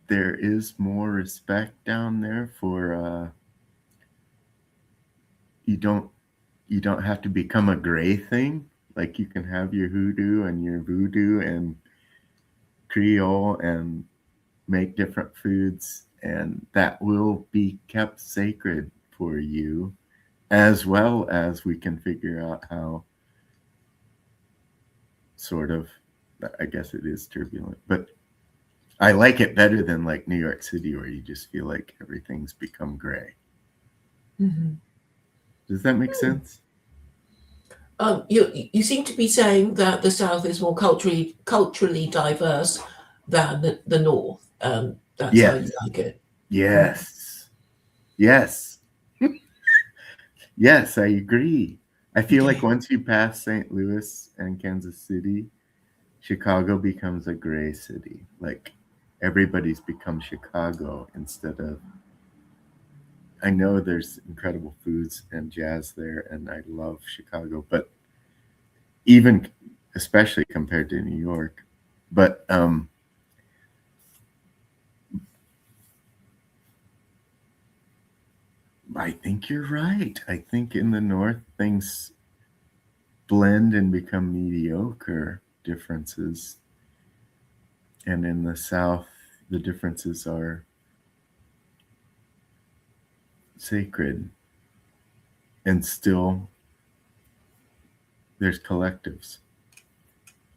there is more respect down there for you don't have to become a gray thing. Like you can have your hoodoo and your voodoo and Creole and make different foods, and that will be kept sacred for you, as well as we can figure out how sort of, I guess it is turbulent, but I like it better than like New York City where you just feel like everything's become gray. mhm. Does that make sense? You seem to be saying that the South is more culturally diverse than the North. That's how you Yes. like it. Mm. Yes. Yes. Yes, I agree. I feel like Okay. once you pass St. Louis and Kansas City, Chicago becomes a gray city. Like everybody's become Chicago instead of. I know there's incredible foods and jazz there, and I love Chicago, but even especially compared to New York. But I think you're right. I think in the North things blend and become mediocre differences. And in the South, the differences are sacred. And still, there's collectives.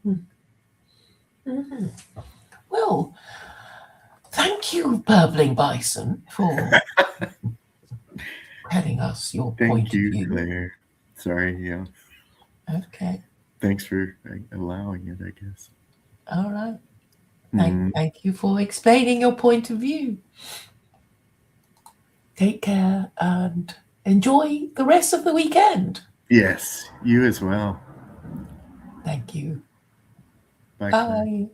Mhm. Well, thank you, Burbling Bison, for telling us your point Thank you, of view. Claire. Sorry, yeah. Okay. Thanks for allowing it, I guess. All right. Mm. Thank you for explaining your point of view. Take care and enjoy the rest of the weekend. Yes, you as well. Thank you. Bye, Claire. Bye.